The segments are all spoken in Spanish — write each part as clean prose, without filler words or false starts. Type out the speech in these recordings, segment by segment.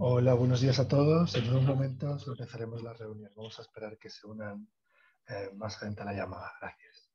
Hola, buenos días a todos. En unos momentos empezaremos la reunión. Vamos a esperar que se unan más gente a la llamada. Gracias.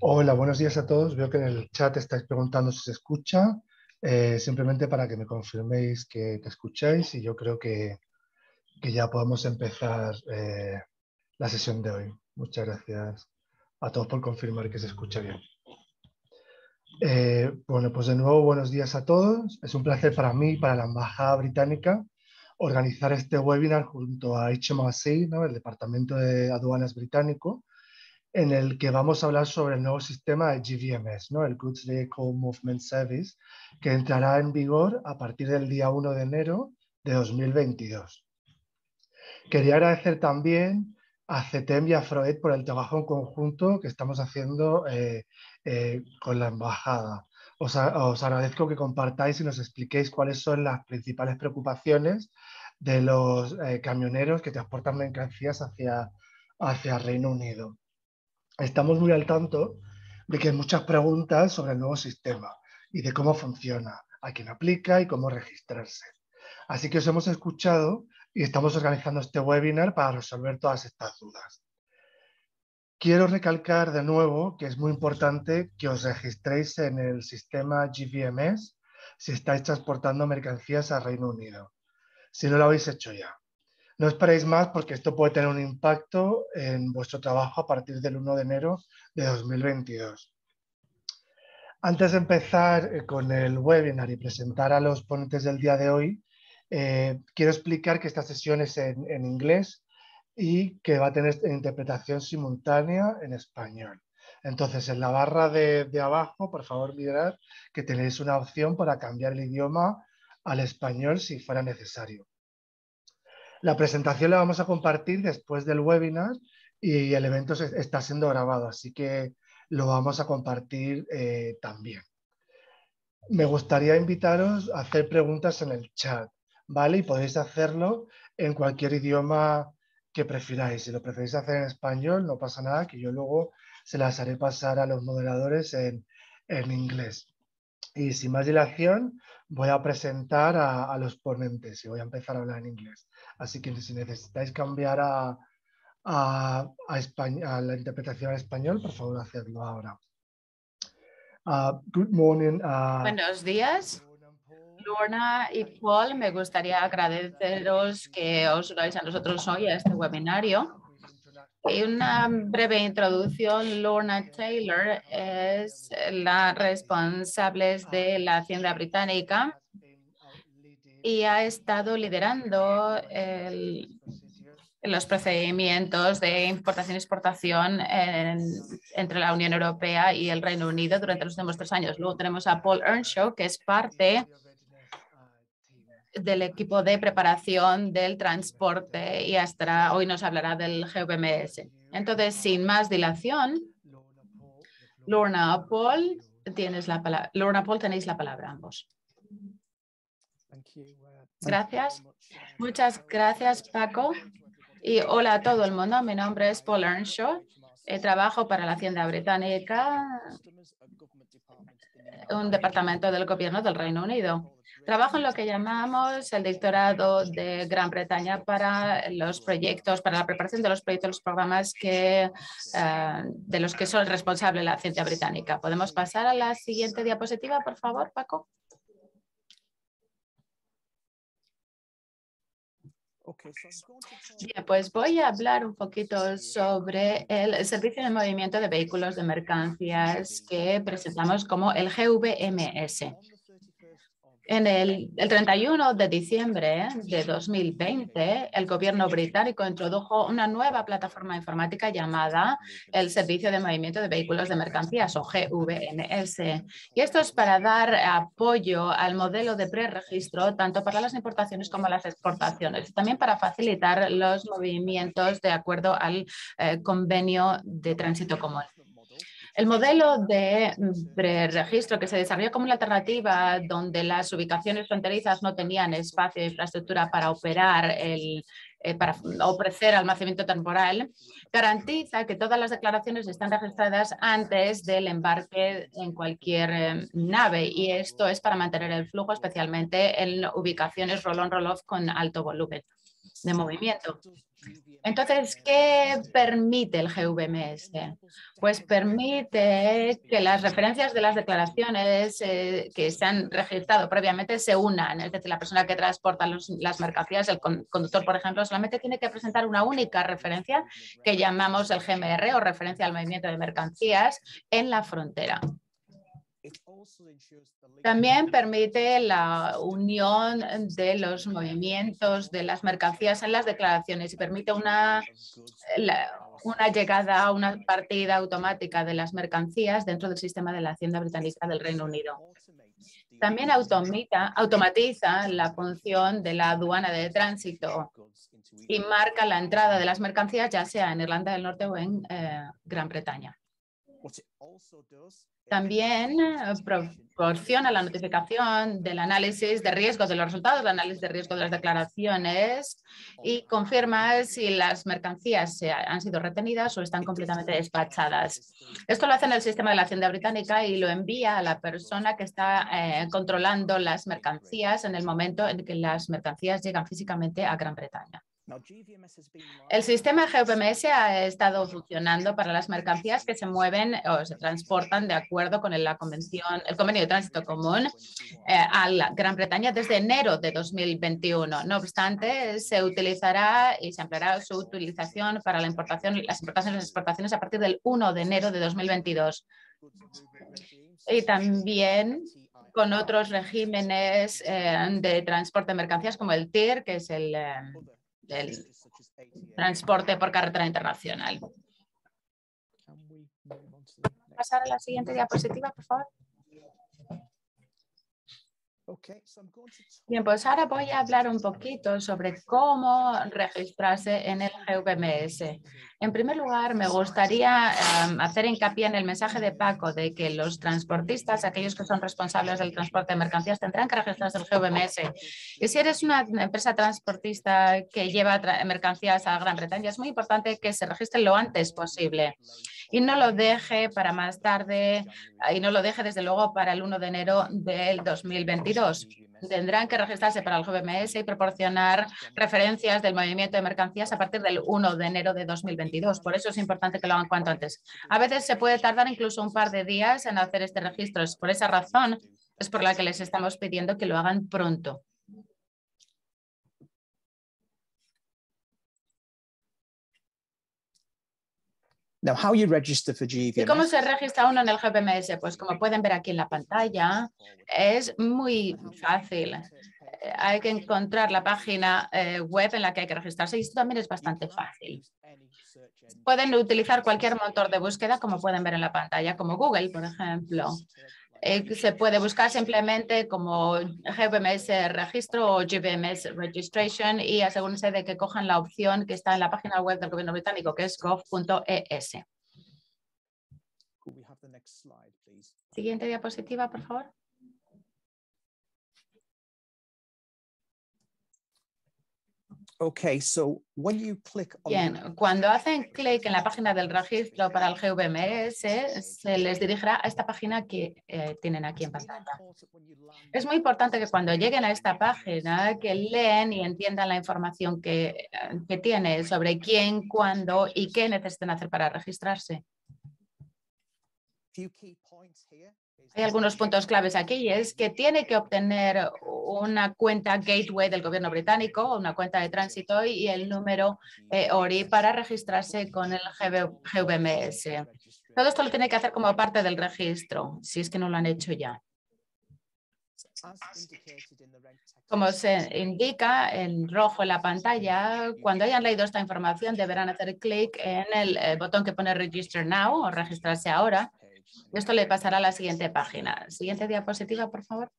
Hola, buenos días a todos. Veo que en el chat estáis preguntando si se escucha. Simplemente para que me confirméis que escucháis y yo creo que ya podemos empezar la sesión de hoy. Muchas gracias a todos por confirmar que se escucha bien. Bueno, pues de nuevo, buenos días a todos. Es un placer para mí y para la Embajada Británica organizar este webinar junto a HMRC, ¿no?, el Departamento de Aduanas británico, en el que vamos a hablar sobre el nuevo sistema de GVMS, ¿no?, el Goods Vehicle Movement Service, que entrará en vigor a partir del día 1 de enero de 2022. Quería agradecer también a CETEM y a FROED por el trabajo en conjunto que estamos haciendo con la embajada. Os agradezco que compartáis y nos expliquéis cuáles son las principales preocupaciones de los camioneros que transportan mercancías hacia Reino Unido. Estamos muy al tanto de que hay muchas preguntas sobre el nuevo sistema y de cómo funciona, a quién aplica y cómo registrarse. Así que os hemos escuchado y estamos organizando este webinar para resolver todas estas dudas. Quiero recalcar de nuevo que es muy importante que os registréis en el sistema GVMS si estáis transportando mercancías a Reino Unido, si no lo habéis hecho ya. No esperéis más porque esto puede tener un impacto en vuestro trabajo a partir del 1 de enero de 2022. Antes de empezar con el webinar y presentar a los ponentes del día de hoy, quiero explicar que esta sesión es en inglés y que va a tener interpretación simultánea en español. Entonces, en la barra de abajo, por favor, mirad que tenéis una opción para cambiar el idioma al español si fuera necesario. La presentación la vamos a compartir después del webinar y el evento está siendo grabado, así que lo vamos a compartir también. Me gustaría invitaros a hacer preguntas en el chat, ¿vale? Y podéis hacerlo en cualquier idioma que prefiráis. Si lo preferís hacer en español, no pasa nada, que yo luego se las haré pasar a los moderadores en inglés. Y sin más dilación, voy a presentar a los ponentes y voy a empezar a hablar en inglés. Así que si necesitáis cambiar a la interpretación al español, por favor, hacedlo ahora. Good morning. Buenos días, Lorna y Paul. Me gustaría agradeceros que os unáis a nosotros hoy a este webinario. Y una breve introducción. Lorna Taylor es la responsable de la Hacienda Británica y ha estado liderando los procedimientos de importación y exportación entre la Unión Europea y el Reino Unido durante los últimos 3 años. Luego tenemos a Paul Earnshaw, que es parte del equipo de preparación del transporte y hasta hoy nos hablará del GVMS. Entonces, sin más dilación, Lorna, Paul, tenéis la palabra ambos. Gracias. Muchas gracias, Paco. Y hola a todo el mundo. Mi nombre es Paul Earnshaw. Trabajo para la Hacienda Británica, un departamento del gobierno del Reino Unido. Trabajo en lo que llamamos el Directorado de Gran Bretaña para los proyectos, para la preparación de los proyectos, los programas de los que soy responsable la Hacienda Británica. ¿Podemos pasar a la siguiente diapositiva, por favor, Paco? Bien, pues voy a hablar un poquito sobre el servicio de movimiento de vehículos de mercancías que presentamos como el GVMS. El 31 de diciembre de 2020, el gobierno británico introdujo una nueva plataforma informática llamada el Servicio de Movimiento de Vehículos de Mercancías, o GVMS. Y esto es para dar apoyo al modelo de preregistro, tanto para las importaciones como las exportaciones, también para facilitar los movimientos de acuerdo al convenio de tránsito común. El modelo de preregistro que se desarrolló como una alternativa donde las ubicaciones fronterizas no tenían espacio de infraestructura para operar para ofrecer almacenamiento temporal, garantiza que todas las declaraciones están registradas antes del embarque en cualquier nave, y esto es para mantener el flujo, especialmente en ubicaciones roll-on, roll-off con alto volumen de movimiento. Entonces, ¿qué permite el GVMS? Pues permite que las referencias de las declaraciones que se han registrado previamente se unan. Es decir, la persona que transporta las mercancías, el conductor, por ejemplo, solamente tiene que presentar una única referencia que llamamos el GMR, o referencia al movimiento de mercancías, en la frontera. También permite la unión de los movimientos de las mercancías en las declaraciones y permite una llegada, una partida automática de las mercancías dentro del sistema de la Hacienda Británica del Reino Unido. También automatiza la función de la aduana de tránsito y marca la entrada de las mercancías, ya sea en Irlanda del Norte o en Gran Bretaña. También proporciona la notificación del análisis de riesgo de los resultados del análisis de riesgo de las declaraciones y confirma si las mercancías han sido retenidas o están completamente despachadas. Esto lo hace en el sistema de la Hacienda Británica y lo envía a la persona que está controlando las mercancías en el momento en que las mercancías llegan físicamente a Gran Bretaña. El sistema GVMS ha estado funcionando para las mercancías que se mueven o se transportan de acuerdo con el convenio de tránsito común a la Gran Bretaña desde enero de 2021. No obstante, se utilizará y se ampliará su utilización para la importación, las importaciones y las exportaciones a partir del 1 de enero de 2022. Y también con otros regímenes de transporte de mercancías como el TIR, que es el transporte por carretera internacional. Pasar a la siguiente diapositiva, por favor. Bien, pues ahora voy a hablar un poquito sobre cómo registrarse en el GVMS. En primer lugar, me gustaría hacer hincapié en el mensaje de Paco de que los transportistas, aquellos que son responsables del transporte de mercancías, tendrán que registrarse en el GVMS. Y si eres una empresa transportista que lleva mercancías a Gran Bretaña, es muy importante que se registren lo antes posible. Y no lo deje para más tarde, y no lo deje desde luego para el 1 de enero del 2022. Tendrán que registrarse para el GVMS y proporcionar referencias del movimiento de mercancías a partir del 1 de enero de 2022. Por eso es importante que lo hagan cuanto antes. A veces se puede tardar incluso un par de días en hacer este registro. Por esa razón es por la que les estamos pidiendo que lo hagan pronto. Now, how you register for GVMS? ¿Y cómo se registra uno en el GVMS? Pues como pueden ver aquí en la pantalla, es muy fácil. Hay que encontrar la página web en la que hay que registrarse, y esto también es bastante fácil. Pueden utilizar cualquier motor de búsqueda, como pueden ver en la pantalla, como Google, por ejemplo. Se puede buscar simplemente como GVMS registro o GVMS registration y asegúrense de que cojan la opción que está en la página web del gobierno británico, que es gov.es. Siguiente diapositiva, por favor. Okay, so when you click on Bien, cuando hacen clic en la página del registro para el GVMS, se les dirigirá a esta página que tienen aquí en pantalla. Es muy importante que cuando lleguen a esta página, que leen y entiendan la información que tiene sobre quién, cuándo y qué necesitan hacer para registrarse. Hay algunos puntos claves aquí y es que tiene que obtener una cuenta gateway del gobierno británico, una cuenta de tránsito y el número ORI para registrarse con el GVMS. Todo esto lo tiene que hacer como parte del registro, si es que no lo han hecho ya. Como se indica en rojo en la pantalla, cuando hayan leído esta información deberán hacer clic en el botón que pone Register Now o registrarse ahora. Esto le pasará a la siguiente página. Siguiente diapositiva, por favor.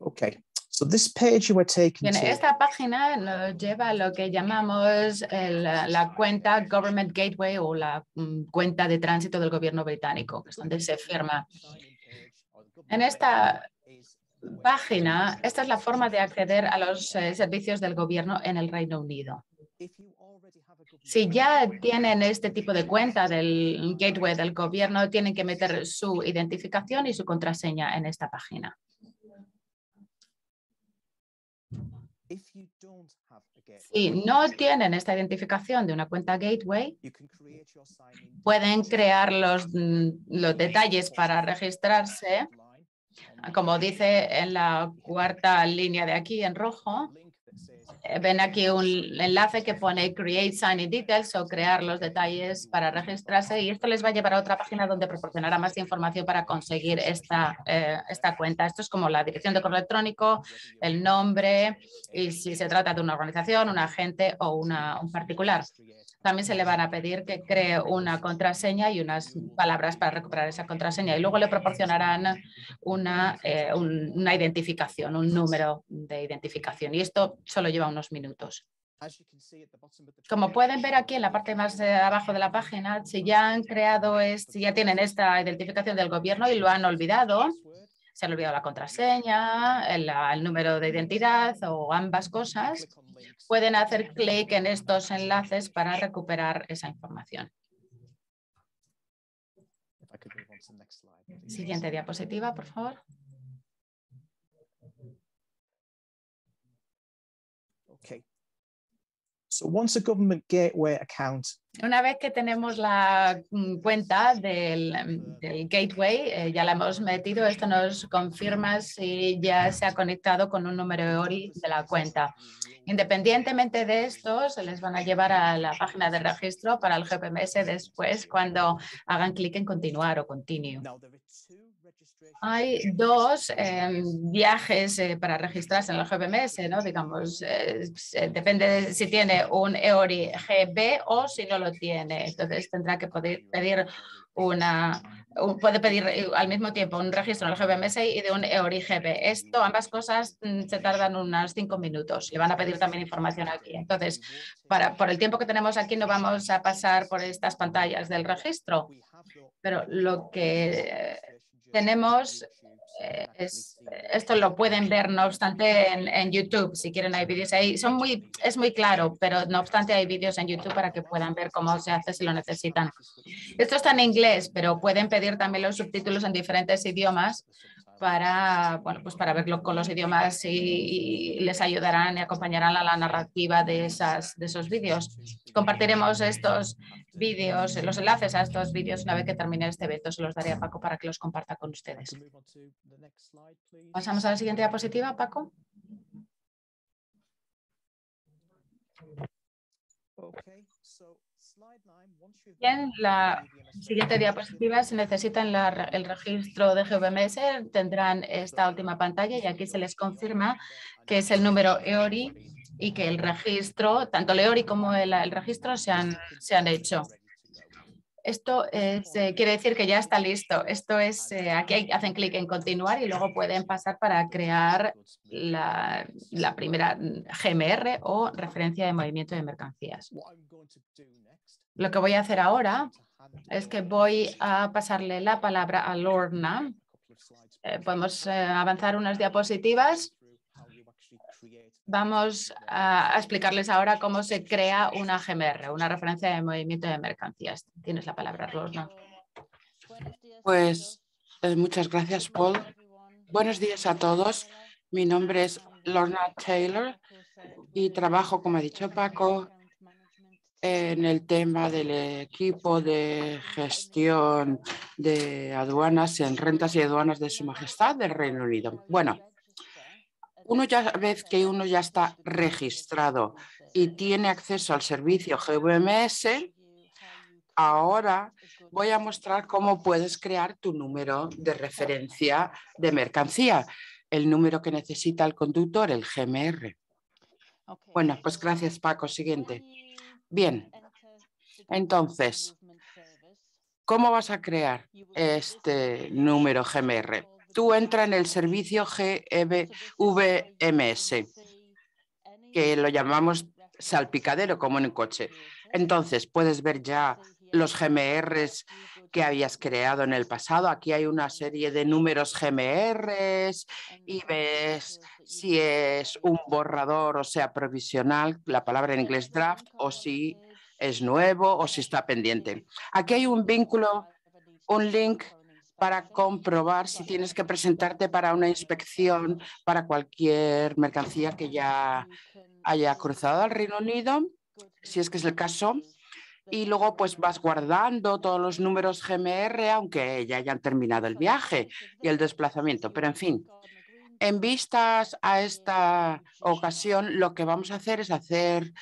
Okay, so this page you were taken Bien, to. esta página nos lleva a lo que llamamos la cuenta Government Gateway o la cuenta de tránsito del gobierno británico, que es donde se firma. En esta página, esta es la forma de acceder a los servicios del gobierno en el Reino Unido. Si ya tienen este tipo de cuenta del gateway del gobierno, tienen que meter su identificación y su contraseña en esta página. Si no tienen esta identificación de una cuenta gateway, pueden crear los detalles para registrarse, como dice en la cuarta línea de aquí en rojo. Ven aquí un enlace que pone Create Signing Details o crear los detalles para registrarse y esto les va a llevar a otra página donde proporcionará más información para conseguir esta cuenta. Esto es como la dirección de correo electrónico, el nombre y si se trata de una organización, un agente o un particular. También se le van a pedir que cree una contraseña y unas palabras para recuperar esa contraseña y luego le proporcionarán una identificación, un número de identificación y esto solo lleva unos minutos. Como pueden ver aquí en la parte más abajo de la página, si ya han creado, si ya tienen esta identificación del gobierno y lo han olvidado, se han olvidado la contraseña, el número de identidad o ambas cosas, pueden hacer clic en estos enlaces para recuperar esa información. Siguiente diapositiva, por favor. Okay. So once a government gateway account. Una vez que tenemos la cuenta del gateway, ya la hemos metido, esto nos confirma si ya se ha conectado con un número de ORI de la cuenta. Independientemente de esto, se les van a llevar a la página de registro para el GPMS después cuando hagan clic en continuar o continue. Hay dos viajes para registrarse en el GPMS, ¿no? Digamos, depende de si tiene un EORI GB o si no lo tiene. Entonces tendrá que poder pedir puede pedir al mismo tiempo un registro en el GPMS y de un EORI GB. Ambas cosas se tardan unos 5 minutos. Le van a pedir también información aquí. Entonces, por el tiempo que tenemos aquí no vamos a pasar por estas pantallas del registro, pero lo que tenemos esto lo pueden ver, no obstante, en YouTube. Si quieren, hay vídeos ahí. Es muy claro, pero no obstante, hay vídeos en YouTube para que puedan ver cómo se hace si lo necesitan. Esto está en inglés, pero pueden pedir también los subtítulos en diferentes idiomas para verlo con los idiomas y les ayudarán y acompañarán a la narrativa de esos vídeos. Compartiremos estos vídeos, los enlaces a estos vídeos una vez que termine este evento. Se los daré a Paco para que los comparta con ustedes. Pasamos a la siguiente diapositiva, Paco. En la siguiente diapositiva se necesita el registro de GVMS, tendrán esta última pantalla y aquí se les confirma que es el número EORI y que el registro, tanto el EORI como el registro se han hecho. Esto quiere decir que ya está listo. Esto es, aquí hacen clic en continuar y luego pueden pasar para crear la primera GMR o referencia de movimiento de mercancías. Lo que voy a hacer ahora es que voy a pasarle la palabra a Lorna Podemos avanzar unas diapositivas. Vamos a explicarles ahora cómo se crea una GMR, una referencia de movimiento de mercancías. Tienes la palabra, Lorna. Pues muchas gracias, Paul. Buenos días a todos. Mi nombre es Lorna Taylor y trabajo, como ha dicho Paco, en el tema del equipo de gestión de aduanas en rentas y aduanas de Su Majestad del Reino Unido. Bueno, una vez que uno ya está registrado y tiene acceso al servicio GVMS, ahora voy a mostrar cómo puedes crear tu número de referencia de mercancía, el número que necesita el conductor, el GMR. Bueno, pues gracias, Paco. Siguiente. Bien, entonces, ¿cómo vas a crear este número GMR? Tú entra en el servicio GVMS, que lo llamamos salpicadero como en un coche. Entonces, puedes ver ya los GMRs que habías creado en el pasado. Aquí hay una serie de números GMRs y ves si es un borrador, o sea, provisional, la palabra en inglés draft, o si es nuevo o si está pendiente. Aquí hay un vínculo, un link para comprobar si tienes que presentarte para una inspección para cualquier mercancía que ya haya cruzado al Reino Unido, si es que es el caso, y luego pues vas guardando todos los números GMR, aunque ya hayan terminado el viaje y el desplazamiento. Pero en fin, en vistas a esta ocasión, lo que vamos a hacer es hacer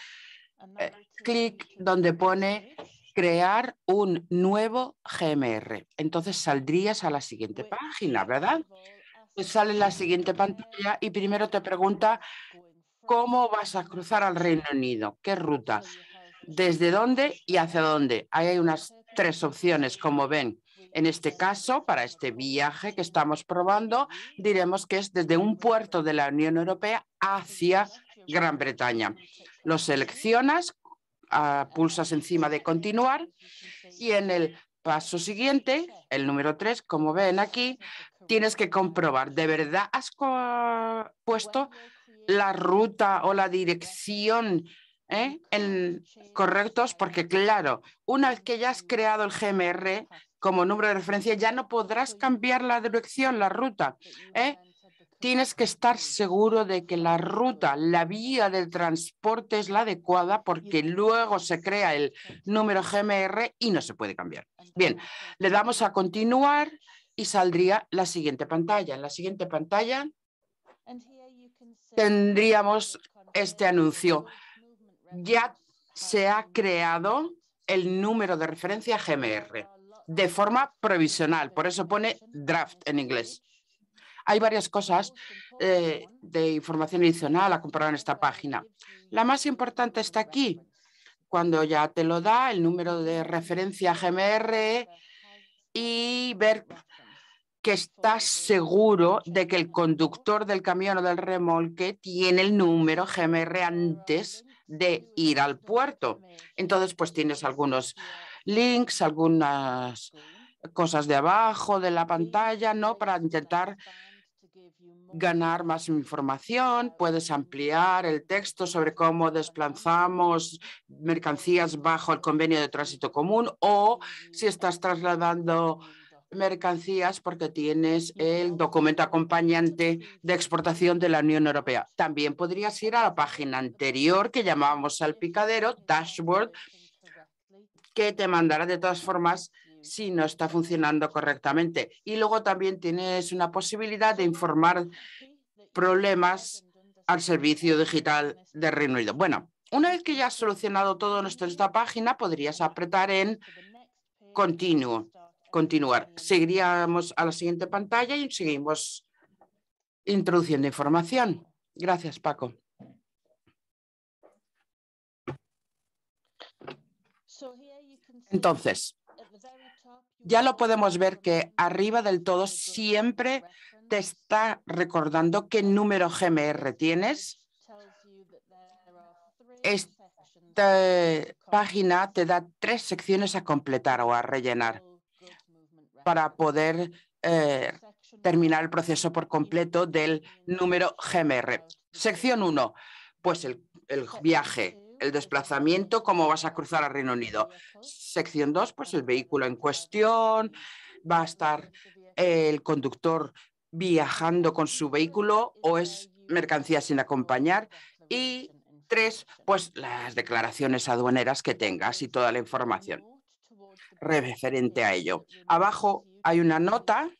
clic donde pone crear un nuevo GMR. Entonces saldrías a la siguiente página, ¿verdad? Pues sale la siguiente pantalla y primero te pregunta cómo vas a cruzar al Reino Unido, qué ruta, desde dónde y hacia dónde. Ahí hay unas 3 opciones, como ven. En este caso, para este viaje que estamos probando, diremos que es desde un puerto de la Unión Europea hacia Gran Bretaña. Lo seleccionas, pulsas encima de continuar y en el paso siguiente, el número 3, como ven aquí, tienes que comprobar, ¿de verdad has puesto la ruta o la dirección correctos? Porque claro, una vez que ya has creado el GMR como número de referencia, ya no podrás cambiar la dirección, la ruta. Tienes que estar seguro de que la ruta, la vía del transporte es la adecuada, porque luego se crea el número GMR y no se puede cambiar. Bien, le damos a continuar y saldría la siguiente pantalla. En la siguiente pantalla tendríamos este anuncio. Ya se ha creado el número de referencia GMR de forma provisional, por eso pone draft en inglés. Hay varias cosas de información adicional a comprobar en esta página. La más importante está aquí, cuando ya te lo da el número de referencia GMR y ver que estás seguro de que el conductor del camión o del remolque tiene el número GMR antes de ir al puerto. Entonces, pues tienes algunos links, algunas cosas de abajo de la pantalla, ¿no? Para intentar ganar más información. Puedes ampliar el texto sobre cómo desplazamos mercancías bajo el convenio de tránsito común, o si estás trasladando mercancías porque tienes el documento acompañante de exportación de la Unión Europea. También podrías ir a la página anterior que llamábamos salpicadero, dashboard, que te mandará de todas formas si no está funcionando correctamente. Y luego también tienes una posibilidad de informar problemas al servicio digital de Reino Unido. Bueno, una vez que ya has solucionado todo esto en esta página, podrías apretar en continuar. Seguiríamos a la siguiente pantalla y seguimos introduciendo información. Gracias, Paco. Entonces, ya lo podemos ver que arriba del todo siempre te está recordando qué número GMR tienes. Esta página te da 3 secciones a completar o a rellenar para poder terminar el proceso por completo del número GMR. Sección 1, pues el viaje, el desplazamiento, cómo vas a cruzar al Reino Unido. Sección 2, pues el vehículo en cuestión, va a estar el conductor viajando con su vehículo o es mercancía sin acompañar. Y 3, pues las declaraciones aduaneras que tengas y toda la información referente a ello. Abajo hay una nota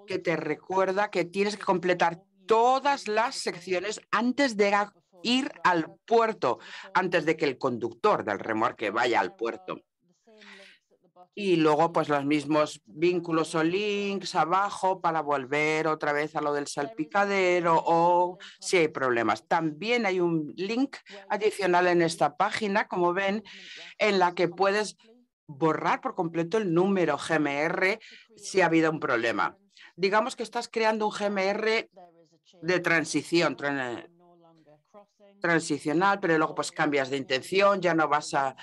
que te recuerda que tienes que completar todas las secciones antes de ir al puerto, antes de que el conductor del remolque vaya al puerto. Y luego, pues los mismos vínculos o links abajo para volver otra vez a lo del salpicadero o si hay problemas. También hay un link adicional en esta página, como ven, en la que puedes borrar por completo el número GMR si ha habido un problema. Digamos que estás creando un GMR de transicional, pero luego pues cambias de intención, ya no vas a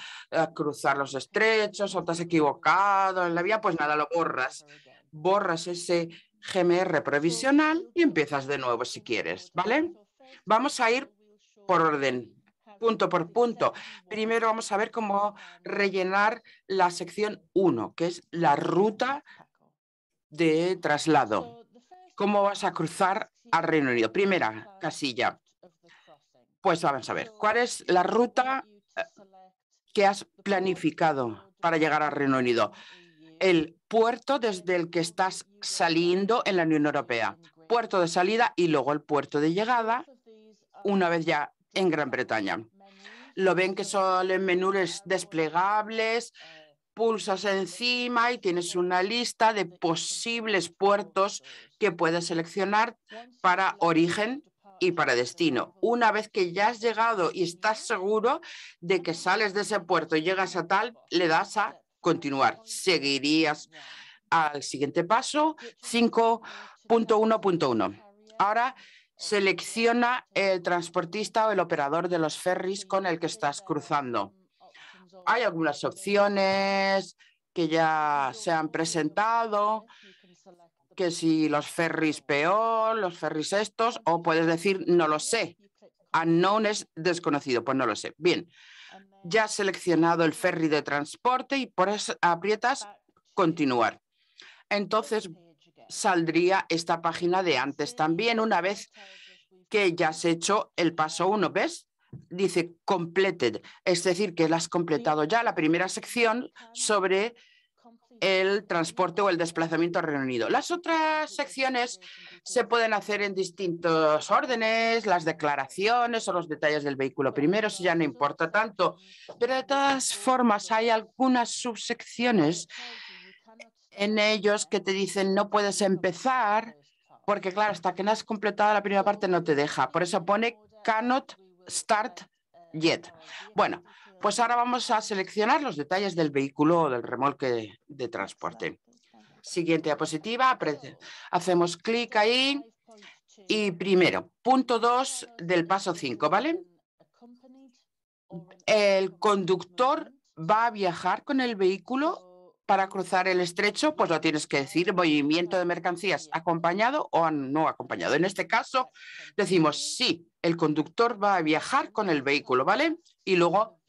cruzar los estrechos o te has equivocado en la vía, pues nada, lo borras. Borras ese GMR provisional y empiezas de nuevo si quieres, ¿vale? Vamos a ir por orden, punto por punto. Primero vamos a ver cómo rellenar la sección 1, que es la ruta de traslado. ¿Cómo vas a cruzar al Reino Unido? Primera casilla. Pues vamos a ver, ¿cuál es la ruta que has planificado para llegar al Reino Unido? El puerto desde el que estás saliendo en la Unión Europea, puerto de salida y luego el puerto de llegada una vez ya en Gran Bretaña. Lo ven que son menús desplegables, pulsas encima y tienes una lista de posibles puertos que puedes seleccionar para origen y para destino. Una vez que ya has llegado y estás seguro de que sales de ese puerto y llegas a tal, le das a continuar. Seguirías al siguiente paso, 5.1.1. Ahora selecciona el transportista o el operador de los ferries con el que estás cruzando. Hay algunas opciones que ya se han presentado, que si los ferries peor, los ferries estos, o puedes decir no lo sé. Unknown es desconocido, pues no lo sé. Bien, ya has seleccionado el ferry de transporte y por eso aprietas continuar. Entonces saldría esta página de antes también una vez que ya has hecho el paso 1, ¿ves? Dice completed, es decir, que la has completado ya la primera sección sobre el transporte o el desplazamiento al Reino Unido. Las otras secciones se pueden hacer en distintos órdenes, las declaraciones o los detalles del vehículo primero, eso ya no importa tanto, pero de todas formas hay algunas subsecciones en ellos que te dicen no puedes empezar porque claro, hasta que no has completado la primera parte no te deja. Por eso pone cannot start yet. Bueno, pues ahora vamos a seleccionar los detalles del vehículo o del remolque de transporte. Siguiente diapositiva, hacemos clic ahí y primero, punto 2 del paso 5, ¿vale? El conductor va a viajar con el vehículo para cruzar el estrecho, pues lo tienes que decir, movimiento de mercancías acompañado o no acompañado. En este caso decimos sí, el conductor va a viajar con el vehículo, ¿vale? Y luego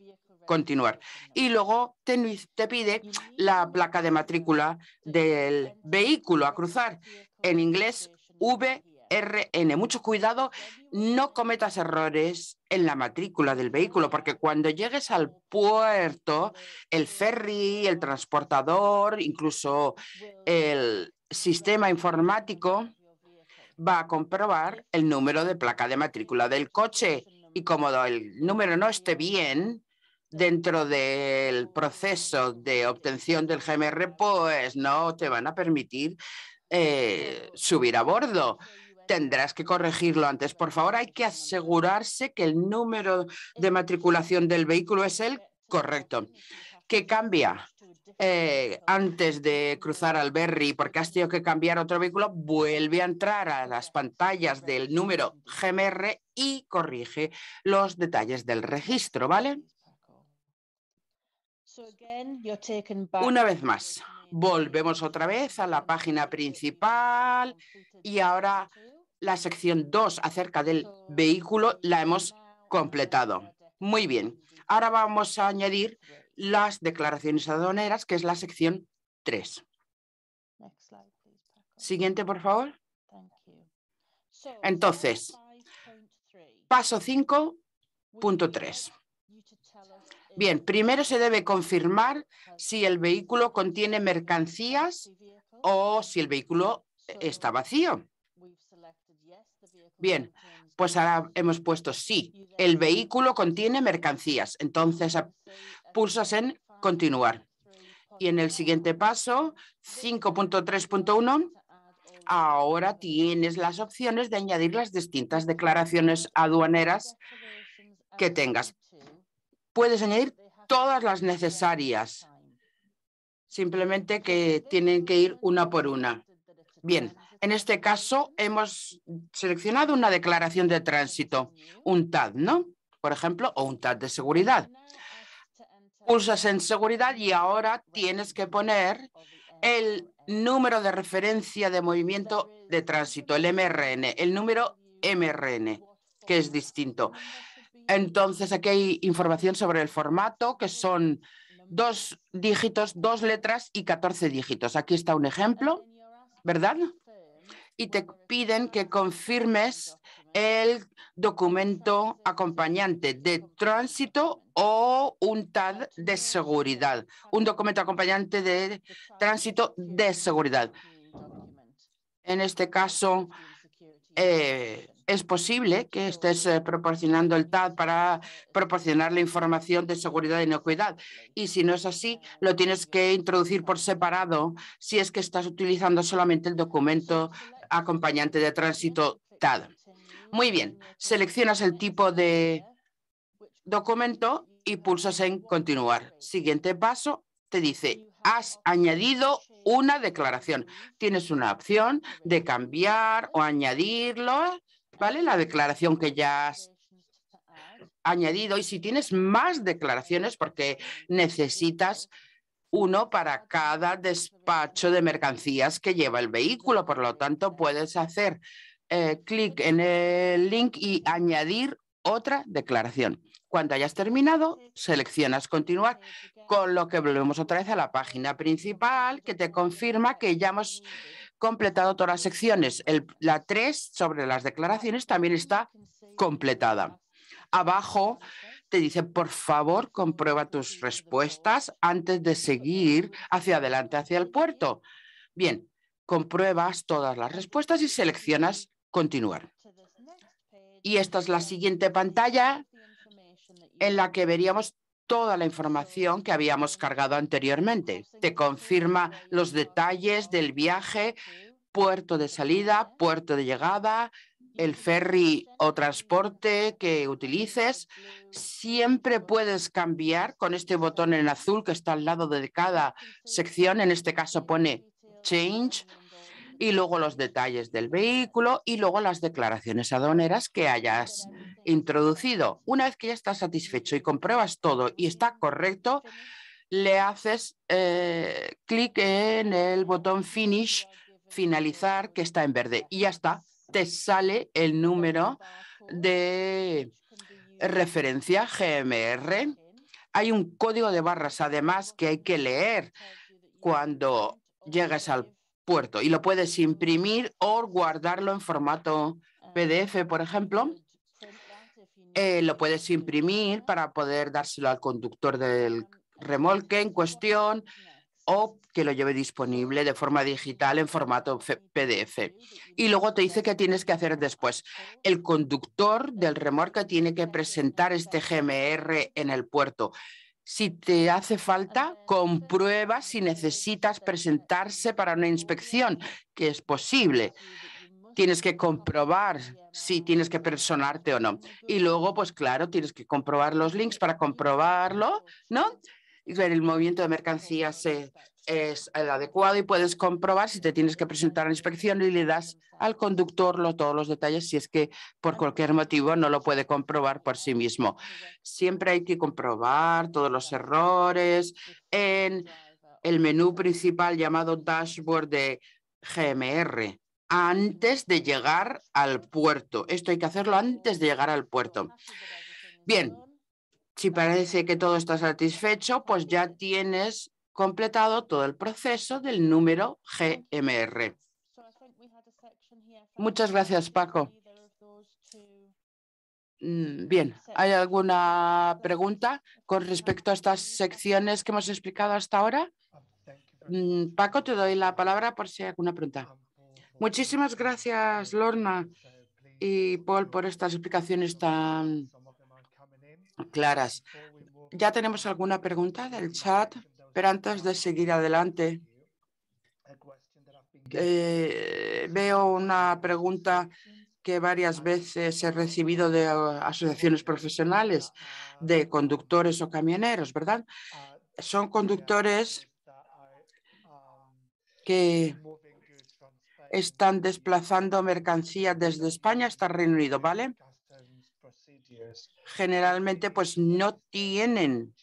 continuar. Y luego te pide la placa de matrícula del vehículo a cruzar. En inglés, VRN. Mucho cuidado, no cometas errores en la matrícula del vehículo, porque cuando llegues al puerto, el ferry, el transportador, incluso el sistema informático va a comprobar el número de placa de matrícula del coche y como el número no esté bien dentro del proceso de obtención del GMR, pues no te van a permitir subir a bordo. Tendrás que corregirlo antes. Por favor, hay que asegurarse que el número de matriculación del vehículo es el correcto. ¿Qué cambia? Antes de cruzar al Berry, porque has tenido que cambiar otro vehículo, vuelve a entrar a las pantallas del número GMR y corrige los detalles del registro, ¿vale? Una vez más, volvemos otra vez a la página principal y ahora la sección 2 acerca del vehículo la hemos completado. Muy bien. Ahora vamos a añadir las declaraciones aduaneras, que es la sección 3. Siguiente, por favor. Entonces, paso 5.3. Bien, primero se debe confirmar si el vehículo contiene mercancías o si el vehículo está vacío. Bien, pues ahora hemos puesto sí, el vehículo contiene mercancías. Entonces pulsas en continuar. Y en el siguiente paso, 5.3.1, ahora tienes las opciones de añadir las distintas declaraciones aduaneras que tengas. Puedes añadir todas las necesarias, simplemente que tienen que ir una por una. Bien, en este caso hemos seleccionado una declaración de tránsito, un TAD, ¿no? Por ejemplo, o un TAD de seguridad. Pulsas en seguridad y ahora tienes que poner el número de referencia de movimiento de tránsito, el MRN, el número MRN, que es distinto. Entonces, aquí hay información sobre el formato, que son 2 dígitos, 2 letras y 14 dígitos. Aquí está un ejemplo, ¿verdad? Y te piden que confirmes el documento acompañante de tránsito o un TAD de seguridad, un documento acompañante de tránsito de seguridad. En este caso, es posible que estés proporcionando el TAD para proporcionar la información de seguridad e inocuidad. Y si no es así, lo tienes que introducir por separado si es que estás utilizando solamente el documento acompañante de tránsito TAD. Muy bien, seleccionas el tipo de documento y pulsas en continuar. Siguiente paso, te dice, has añadido una declaración. Tienes una opción de cambiar o añadirlo, ¿vale? La declaración que ya has añadido. Y si tienes más declaraciones, porque necesitas uno para cada despacho de mercancías que lleva el vehículo. Por lo tanto, puedes hacer clic en el link y añadir otra declaración. Cuando hayas terminado, seleccionas continuar, con lo que volvemos otra vez a la página principal, que te confirma que ya hemos completado todas las secciones. La 3 sobre las declaraciones también está completada. Abajo te dice, por favor, comprueba tus respuestas antes de seguir hacia adelante, hacia el puerto. Bien, compruebas todas las respuestas y seleccionas continuar. Y esta es la siguiente pantalla en la que veríamos toda la información que habíamos cargado anteriormente. Te confirma los detalles del viaje, puerto de salida, puerto de llegada, el ferry o transporte que utilices. Siempre puedes cambiar con este botón en azul que está al lado de cada sección. En este caso pone Change y luego los detalles del vehículo y luego las declaraciones aduaneras que hayas introducido. Una vez que ya estás satisfecho y compruebas todo y está correcto, le haces clic en el botón Finish, finalizar, que está en verde, y ya está. Te sale el número de referencia GMR. Hay un código de barras, además, que hay que leer cuando llegues al puerto y lo puedes imprimir o guardarlo en formato PDF, por ejemplo. Lo puedes imprimir para poder dárselo al conductor del remolque en cuestión o que lo lleve disponible de forma digital en formato PDF. Y luego te dice qué tienes que hacer después. El conductor del remolque tiene que presentar este GMR en el puerto. Si te hace falta, comprueba si necesitas presentarse para una inspección, que es posible. Tienes que comprobar si tienes que personarte o no. Y luego, pues claro, tienes que comprobar los links para comprobarlo, ¿no? el movimiento de mercancías es el adecuado y puedes comprobar si te tienes que presentar a la inspección y le das al conductor todos los detalles si es que por cualquier motivo no lo puede comprobar por sí mismo. Siempre hay que comprobar todos los errores en el menú principal llamado dashboard de GMR antes de llegar al puerto. Esto hay que hacerlo antes de llegar al puerto. Bien, si parece que todo está satisfecho, pues ya tienes completado todo el proceso del número GMR. Muchas gracias, Paco. Bien, ¿hay alguna pregunta con respecto a estas secciones que hemos explicado hasta ahora? Paco, te doy la palabra por si hay alguna pregunta. Muchísimas gracias, Lorna y Paul, por estas explicaciones tan claras. Ya tenemos alguna pregunta del chat, pero antes de seguir adelante, veo una pregunta que varias veces he recibido de asociaciones profesionales de conductores o camioneros, ¿verdad? Son conductores que están desplazando mercancías desde España hasta Reino Unido, ¿vale? Generalmente, pues no tienen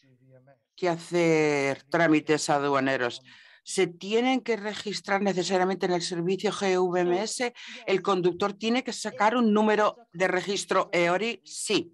que hacer trámites aduaneros. ¿Se tienen que registrar necesariamente en el servicio GVMS? ¿El conductor tiene que sacar un número de registro EORI? Sí.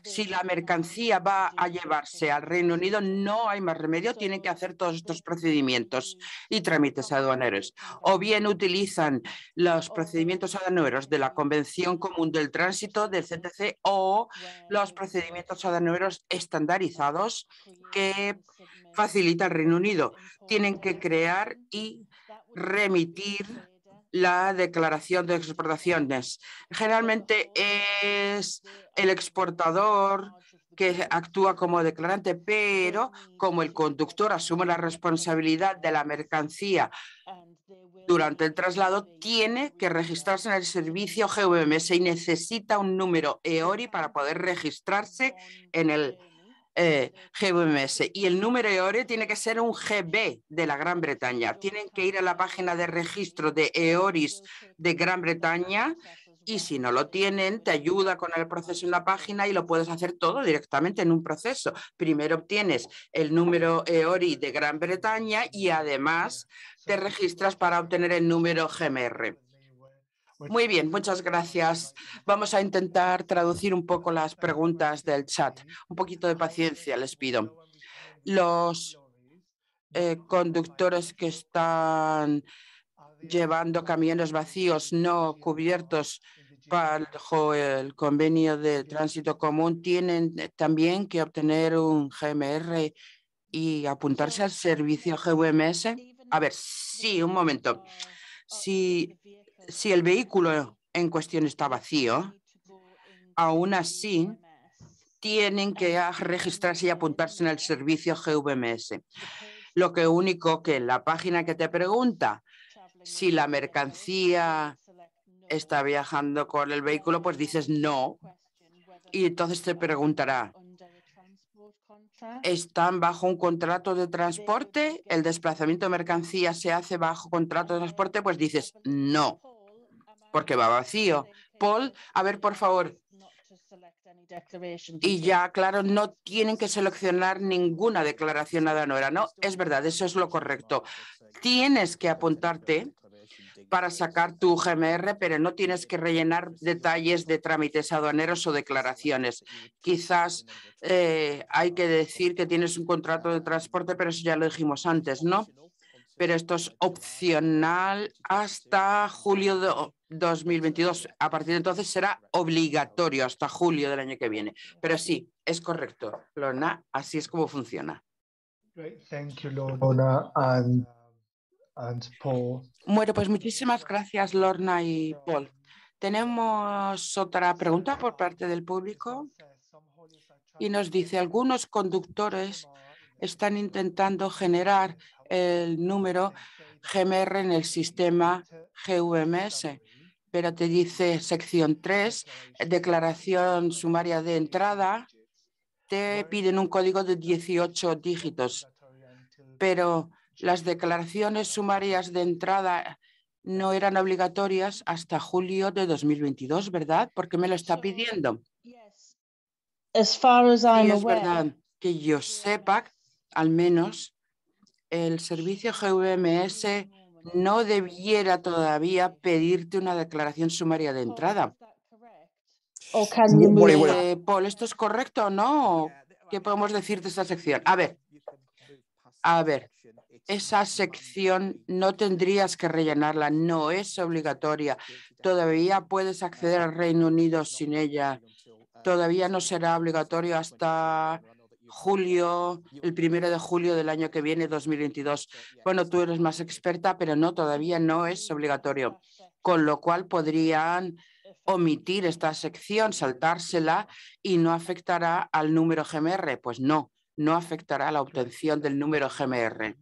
Si la mercancía va a llevarse al Reino Unido, no hay más remedio, tienen que hacer todos estos procedimientos y trámites aduaneros. O bien utilizan los procedimientos aduaneros de la Convención Común del Tránsito, del CTC, o los procedimientos aduaneros estandarizados que facilita el Reino Unido. Tienen que crear y remitir la declaración de exportaciones. Generalmente es el exportador que actúa como declarante, pero como el conductor asume la responsabilidad de la mercancía durante el traslado, tiene que registrarse en el servicio GVMS y necesita un número EORI para poder registrarse en el GVMS, y el número EORI tiene que ser un GB de la Gran Bretaña. Tienen que ir a la página de registro de EORIS de Gran Bretaña y si no lo tienen, te ayuda con el proceso en la página y lo puedes hacer todo directamente en un proceso. Primero obtienes el número EORI de Gran Bretaña y además te registras para obtener el número GMR. Muy bien, muchas gracias. Vamos a intentar traducir un poco las preguntas del chat. Un poquito de paciencia les pido. Los conductores que están llevando camiones vacíos no cubiertos bajo el convenio de tránsito común tienen también que obtener un GMR y apuntarse al servicio GVMS. A ver, sí, un momento. Si el vehículo en cuestión está vacío, aún así tienen que registrarse y apuntarse en el servicio GVMS. Lo que único que la página que te pregunta si la mercancía está viajando con el vehículo, pues dices no. Y entonces te preguntará, ¿están bajo un contrato de transporte? ¿El desplazamiento de mercancía se hace bajo contrato de transporte? Pues dices no, porque va vacío. Paul, a ver, por favor. Y ya, claro, no tienen que seleccionar ninguna declaración aduanera, ¿no? Es verdad, eso es lo correcto. Tienes que apuntarte para sacar tu GMR, pero no tienes que rellenar detalles de trámites aduaneros o declaraciones. Quizás hay que decir que tienes un contrato de transporte, pero eso ya lo dijimos antes, ¿no? Pero esto es opcional hasta julio de 2022. A partir de entonces será obligatorio hasta julio del año que viene. Pero sí, es correcto, Lorna, así es como funciona. Great. Thank you, Lorna and Paul. Bueno, pues muchísimas gracias, Lorna y Paul. Tenemos otra pregunta por parte del público y nos dice, algunos conductores están intentando generar el número GMR en el sistema GVMS, pero te dice sección 3, declaración sumaria de entrada, te piden un código de 18 dígitos, pero las declaraciones sumarias de entrada no eran obligatorias hasta julio de 2022, ¿verdad? ¿Por qué me lo está pidiendo? As far as Sí, I'm es aware, verdad que yo sepa, al menos el servicio GVMS no debiera todavía pedirte una declaración sumaria de entrada. or can you move that? Paul, ¿esto es correcto o no? ¿Qué podemos decir de esta sección? A ver, esa sección no tendrías que rellenarla, no es obligatoria. Todavía puedes acceder al Reino Unido sin ella. Todavía no será obligatorio hasta julio, el 1 de julio del año que viene, 2022. Bueno, tú eres más experta, pero no, todavía no es obligatorio. Con lo cual podrían omitir esta sección, saltársela y no afectará al número GMR. Pues no, no afectará a la obtención del número GMR.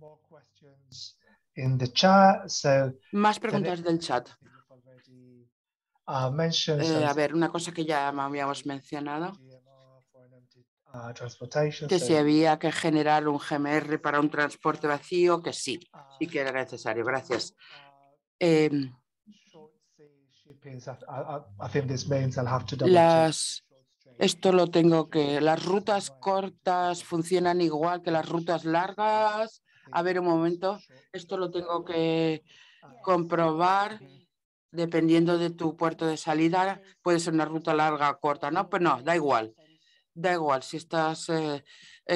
Más preguntas del chat. A ver, una cosa que ya habíamos mencionado, que si había que generar un GMR para un transporte vacío, que sí, sí que era necesario. Gracias. Esto lo tengo que... ¿Las rutas cortas funcionan igual que las rutas largas? A ver, un momento. Esto lo tengo que comprobar. Dependiendo de tu puerto de salida, puede ser una ruta larga o corta, ¿no? Pues no, da igual. Da igual si estás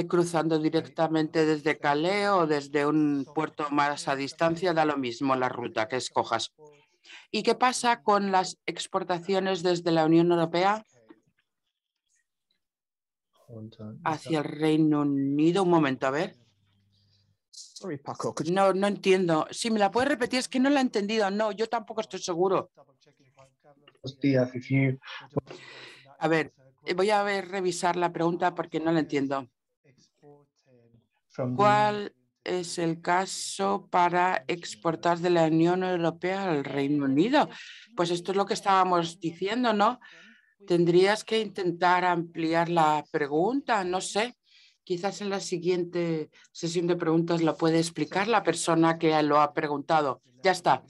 cruzando directamente desde Calais o desde un puerto más a distancia, da lo mismo la ruta que escojas. ¿Y qué pasa con las exportaciones desde la Unión Europea hacia el Reino Unido? Un momento, a ver. Sorry, Paco. No, no entiendo. Si me la puedes repetir, es que no la he entendido. No, yo tampoco estoy seguro. A ver, voy a revisar la pregunta porque no la entiendo. ¿Cuál es el caso para exportar de la Unión Europea al Reino Unido? Pues esto es lo que estábamos diciendo, ¿no? Tendrías que intentar ampliar la pregunta, no sé. Quizás en la siguiente sesión de preguntas lo puede explicar la persona que lo ha preguntado. Ya está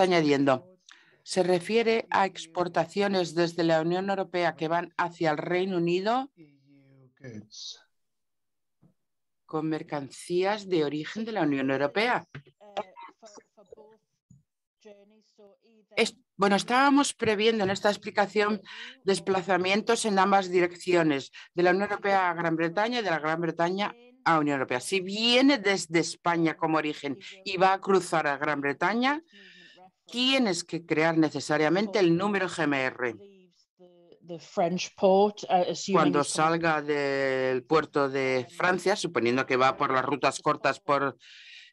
añadiendo. Se refiere a exportaciones desde la Unión Europea que van hacia el Reino Unido con mercancías de origen de la Unión Europea. Bueno, estábamos previendo en esta explicación desplazamientos en ambas direcciones, de la Unión Europea a Gran Bretaña y de la Gran Bretaña a Unión Europea. Si viene desde España como origen y va a cruzar a Gran Bretaña, tienes que crear necesariamente el número GMR. Cuando salga del puerto de Francia, suponiendo que va por las rutas cortas por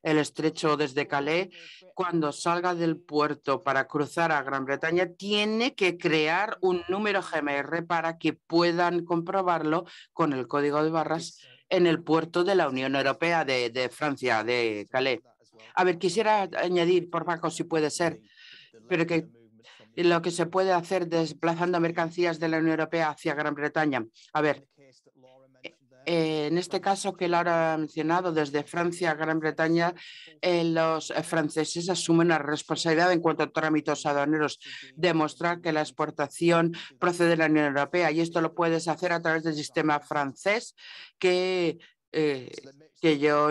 el estrecho desde Calais, cuando salga del puerto para cruzar a Gran Bretaña, tiene que crear un número GMR para que puedan comprobarlo con el código de barras en el puerto de la Unión Europea de Francia, de Calais. A ver, quisiera añadir, por Paco, si puede ser, pero que lo que se puede hacer desplazando mercancías de la Unión Europea hacia Gran Bretaña. A ver, en este caso que Laura ha mencionado, desde Francia a Gran Bretaña, los franceses asumen la responsabilidad en cuanto a trámites aduaneros, demostrar que la exportación procede de la Unión Europea, y esto lo puedes hacer a través del sistema francés que yo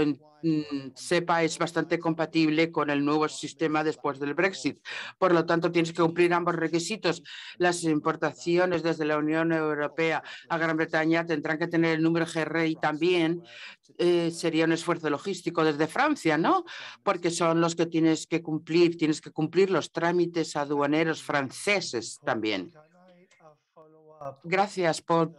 sepa es bastante compatible con el nuevo sistema después del Brexit. Por lo tanto, tienes que cumplir ambos requisitos. Las importaciones desde la Unión Europea a Gran Bretaña tendrán que tener el número GRI también. Sería un esfuerzo logístico desde Francia, ¿no? Porque son los que tienes que cumplir los trámites aduaneros franceses también. Gracias, Paul.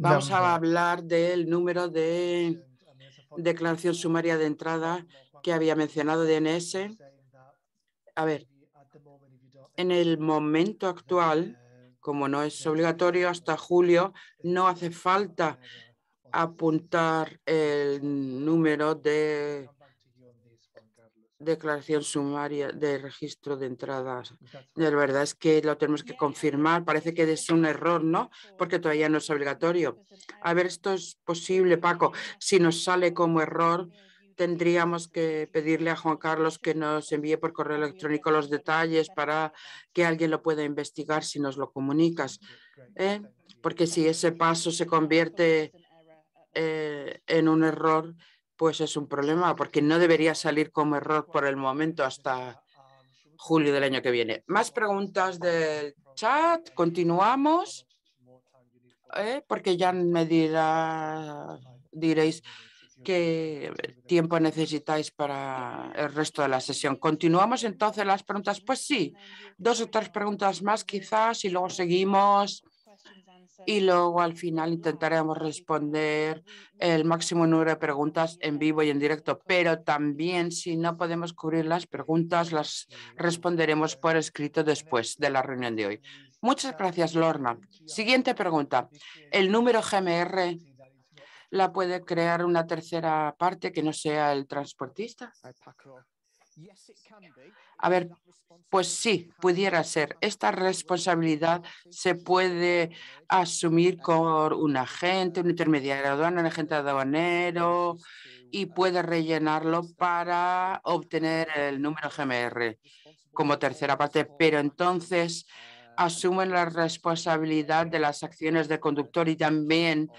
Vamos a hablar del número de declaración sumaria de entrada que había mencionado de DNS. A ver, en el momento actual, como no es obligatorio hasta julio, no hace falta apuntar el número de declaración sumaria de registro de entradas. La verdad es que lo tenemos que confirmar. Parece que es un error, ¿no? Porque todavía no es obligatorio. A ver, esto es posible, Paco. Si nos sale como error, tendríamos que pedirle a Juan Carlos que nos envíe por correo electrónico los detalles para que alguien lo pueda investigar si nos lo comunicas. Porque si ese paso se convierte en un error, pues es un problema, porque no debería salir como error por el momento hasta julio del año que viene. Más preguntas del chat. Continuamos, porque ya me diréis qué tiempo necesitáis para el resto de la sesión. ¿Continuamos entonces las preguntas? Pues sí, 2 o 3 preguntas más quizás y luego seguimos. Y luego al final intentaremos responder el máximo número de preguntas en vivo y en directo, pero también si no podemos cubrir las preguntas, las responderemos por escrito después de la reunión de hoy. Muchas gracias, Lorna. Siguiente pregunta. ¿El número GMR la puede crear una tercera parte que no sea el transportista? A ver, pues sí, pudiera ser. Esta responsabilidad se puede asumir por un agente, un intermediario de aduana, un agente aduanero y puede rellenarlo para obtener el número GMR como tercera parte, pero entonces asumen la responsabilidad de las acciones de conductor y también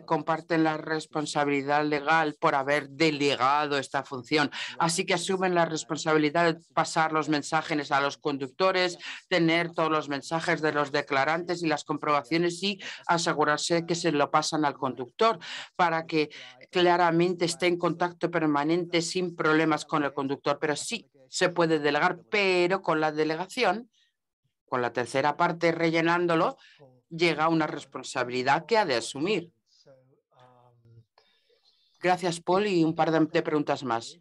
comparten la responsabilidad legal por haber delegado esta función. Así que asumen la responsabilidad de pasar los mensajes a los conductores, tener todos los mensajes de los declarantes y las comprobaciones y asegurarse que se lo pasan al conductor para que claramente esté en contacto permanente sin problemas con el conductor. Pero sí se puede delegar, pero con la delegación, con la tercera parte rellenándolo, llega una responsabilidad que ha de asumir. Gracias, Paul, y un par de preguntas más.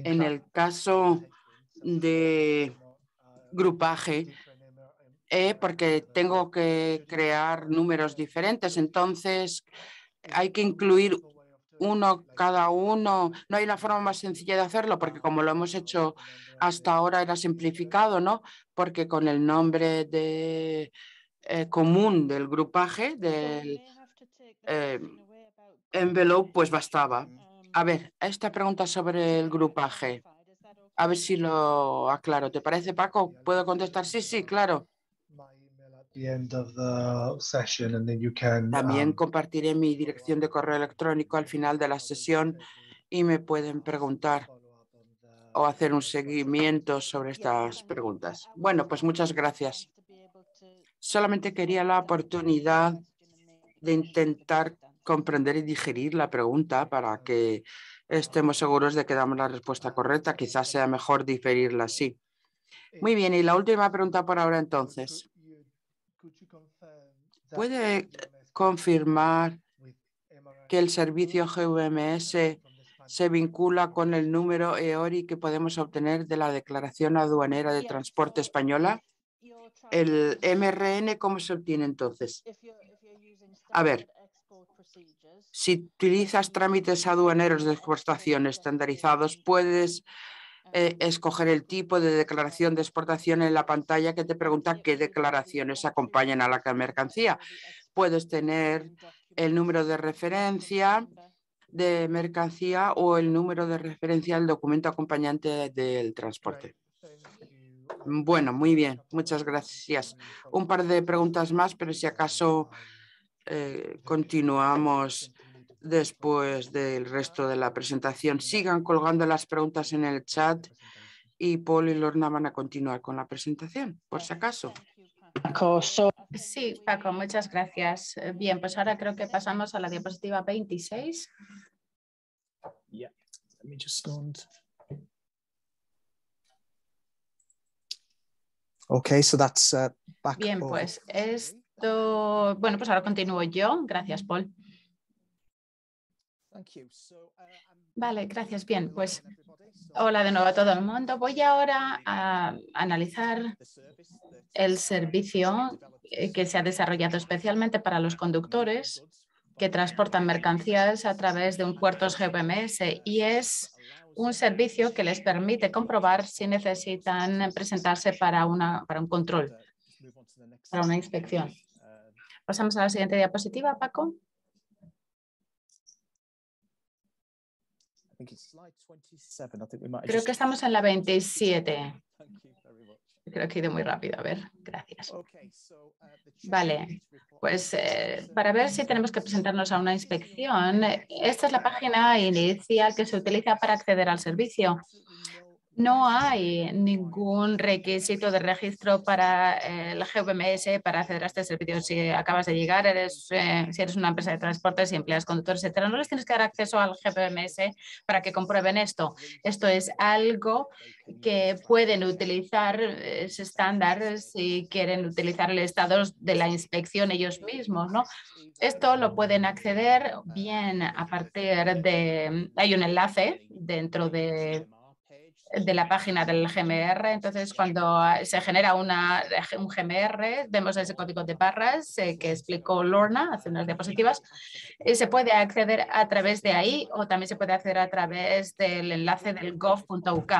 En el caso de grupaje, porque tengo que crear números diferentes, entonces hay que incluir uno cada uno. No hay una forma más sencilla de hacerlo, porque como lo hemos hecho hasta ahora era simplificado, ¿no? Porque con el nombre de común del grupaje, del envelope, pues bastaba. A ver, esta pregunta sobre el grupaje, a ver si lo aclaro. ¿Te parece, Paco? ¿Puedo contestar? Sí, sí, claro. También compartiré mi dirección de correo electrónico al final de la sesión y me pueden preguntar o hacer un seguimiento sobre estas preguntas. Bueno, pues muchas gracias. Solamente quería la oportunidad de intentar comprender y digerir la pregunta para que estemos seguros de que damos la respuesta correcta. Quizás sea mejor diferirla así. Muy bien, y la última pregunta por ahora entonces. ¿Puede confirmar que el servicio GVMS se vincula con el número EORI que podemos obtener de la Declaración Aduanera de Transporte Española? ¿El MRN cómo se obtiene entonces? A ver, si utilizas trámites aduaneros de exportación estandarizados, puedes escoger el tipo de declaración de exportación en la pantalla que te pregunta qué declaraciones acompañan a la mercancía. Puedes tener el número de referencia de mercancía o el número de referencia del documento acompañante del transporte. Bueno, muy bien, muchas gracias. Un par de preguntas más, pero si acaso continuamos después del resto de la presentación. Sigan colgando las preguntas en el chat y Paul y Lorna van a continuar con la presentación, por si acaso. Sí, Paco, muchas gracias. Bien, pues ahora creo que pasamos a la diapositiva 26. Okay, so that's back. Bien, pues esto, bueno, pues ahora continúo yo. Gracias, Paul. Vale, gracias. Bien, pues hola de nuevo a todo el mundo. Voy ahora a analizar el servicio que se ha desarrollado especialmente para los conductores que transportan mercancías a través de un puerto GVMS y es un servicio que les permite comprobar si necesitan presentarse para un control, para una inspección. Pasamos a la siguiente diapositiva, Paco. Creo que estamos en la 27. Creo que he ido muy rápido. A ver, gracias. Vale, pues para ver si tenemos que presentarnos a una inspección, esta es la página inicial que se utiliza para acceder al servicio. No hay ningún requisito de registro para el GVMS para acceder a este servicio. Si acabas de llegar, si eres una empresa de transporte, si empleas conductores, etcétera, no les tienes que dar acceso al GVMS para que comprueben esto. Esto es algo que pueden utilizar, es estándar, si quieren utilizar el estado de la inspección ellos mismos, ¿no? Esto lo pueden acceder bien a partir de... Hay un enlace dentro de la página del GMR. Entonces, cuando se genera un GMR, vemos ese código de barras que explicó Lorna hace unas diapositivas. Se puede acceder a través de ahí o también se puede acceder a través del enlace del gov.uk.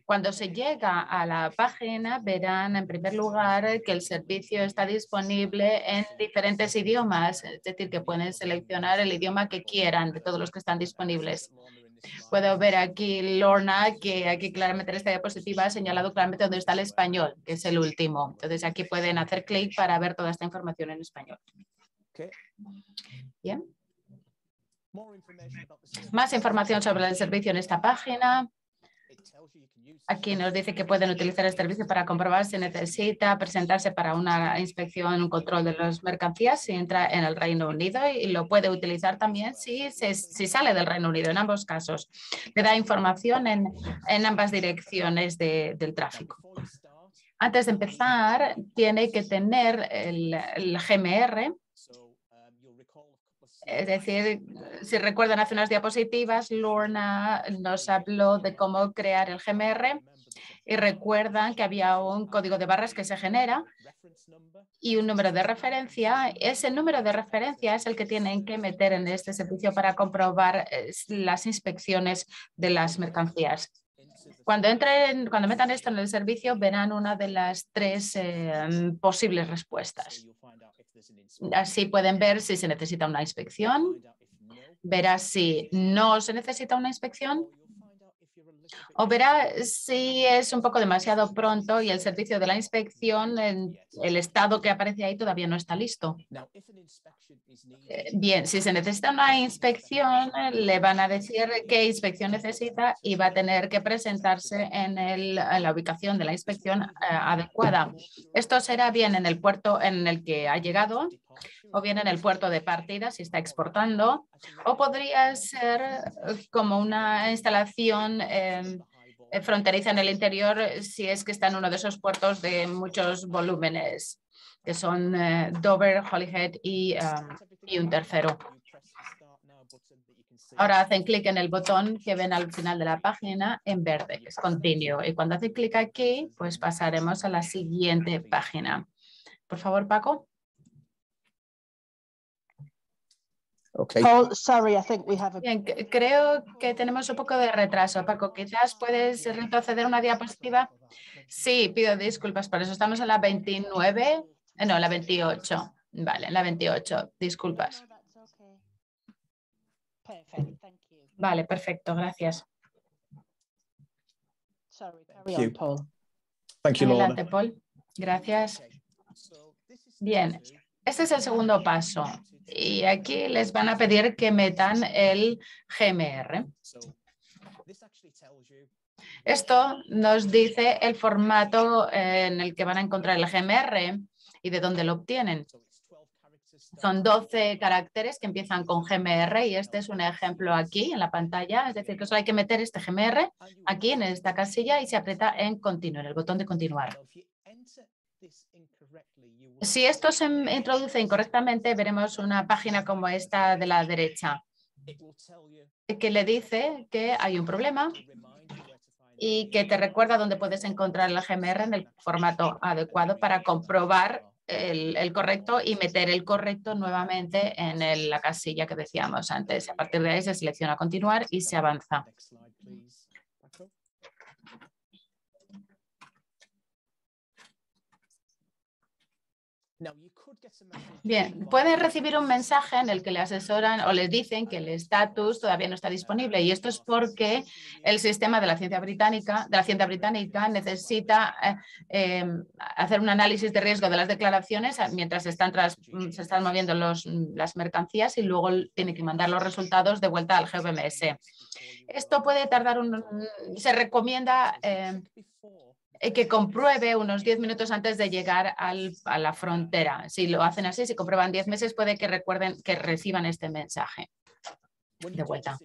Cuando se llega a la página, verán en primer lugar que el servicio está disponible en diferentes idiomas, es decir, que pueden seleccionar el idioma que quieran de todos los que están disponibles. Puedo ver aquí, Lorna, que aquí claramente en esta diapositiva ha señalado claramente dónde está el español, que es el último. Entonces aquí pueden hacer clic para ver toda esta información en español. Bien. Más información sobre el servicio en esta página. Aquí nos dice que pueden utilizar el servicio para comprobar si necesita presentarse para una inspección, un control de las mercancías si entra en el Reino Unido y lo puede utilizar también si sale del Reino Unido, en ambos casos. Le da información en ambas direcciones del tráfico. Antes de empezar, tiene que tener el GMR. Es decir, si recuerdan hace unas diapositivas, Lorna nos habló de cómo crear el GMR y recuerdan que había un código de barras que se genera y un número de referencia. Ese número de referencia es el que tienen que meter en este servicio para comprobar las inspecciones de las mercancías. Cuando metan esto en el servicio, verán una de las tres posibles respuestas. Así pueden ver si se necesita una inspección, verá si no se necesita una inspección o verá si es un poco demasiado pronto y el servicio de la inspección, el estado que aparece ahí todavía no está listo. Bien, si se necesita una inspección, le van a decir qué inspección necesita y va a tener que presentarse en la ubicación de la inspección adecuada. Esto será bien en el puerto en el que ha llegado o bien en el puerto de partida si está exportando, o podría ser como una instalación fronteriza en el interior si es que está en uno de esos puertos de muchos volúmenes, que son Dover, Holyhead y un tercero. Ahora hacen clic en el botón que ven al final de la página en verde, que es Continue. Y cuando hacen clic aquí, pues pasaremos a la siguiente página. Por favor, Paco. Okay. Paul, sorry, I think we have Bien, creo que tenemos un poco de retraso. Paco, quizás puedes retroceder una diapositiva. Sí, pido disculpas por eso. Estamos en la 29, no, la 28. Vale, en la 28. Disculpas. Vale, perfecto, gracias. Adelante, Paul. Gracias. Bien, este es el segundo paso. Y aquí les van a pedir que metan el GMR. Esto nos dice el formato en el que van a encontrar el GMR y de dónde lo obtienen. Son 12 caracteres que empiezan con GMR y este es un ejemplo aquí en la pantalla. Es decir, que solo hay que meter este GMR aquí en esta casilla y se aprieta en continuar, el botón de continuar. Si esto se introduce incorrectamente, veremos una página como esta de la derecha, que le dice que hay un problema y que te recuerda dónde puedes encontrar el GMR en el formato adecuado para comprobar el correcto y meter el correcto nuevamente en la casilla que decíamos antes. A partir de ahí se selecciona continuar y se avanza. Bien, pueden recibir un mensaje en el que le asesoran o les dicen que el estatus todavía no está disponible, y esto es porque el sistema de la Hacienda británica necesita hacer un análisis de riesgo de las declaraciones mientras se están moviendo las mercancías, y luego tiene que mandar los resultados de vuelta al GBMS. Esto puede tardar se recomienda que compruebe unos 10 minutos antes de llegar a la frontera. Si lo hacen así, si comprueban 10 meses, puede que recuerden que reciban este mensaje de vuelta.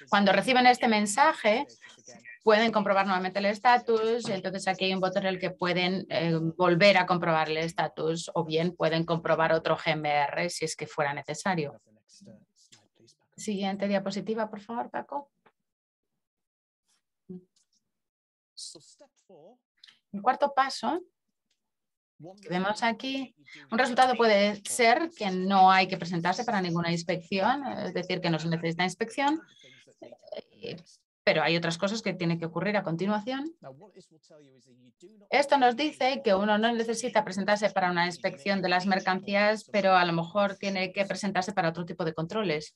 Cuando reciben este mensaje, pueden comprobar nuevamente el estatus. Entonces aquí hay un botón en el que pueden volver a comprobar el estatus, o bien pueden comprobar otro GMR si es que fuera necesario. Siguiente diapositiva, por favor, Paco. El cuarto paso que vemos aquí, un resultado puede ser que no hay que presentarse para ninguna inspección, es decir, que no se necesita inspección, pero hay otras cosas que tienen que ocurrir a continuación. Esto nos dice que uno no necesita presentarse para una inspección de las mercancías, pero a lo mejor tiene que presentarse para otro tipo de controles.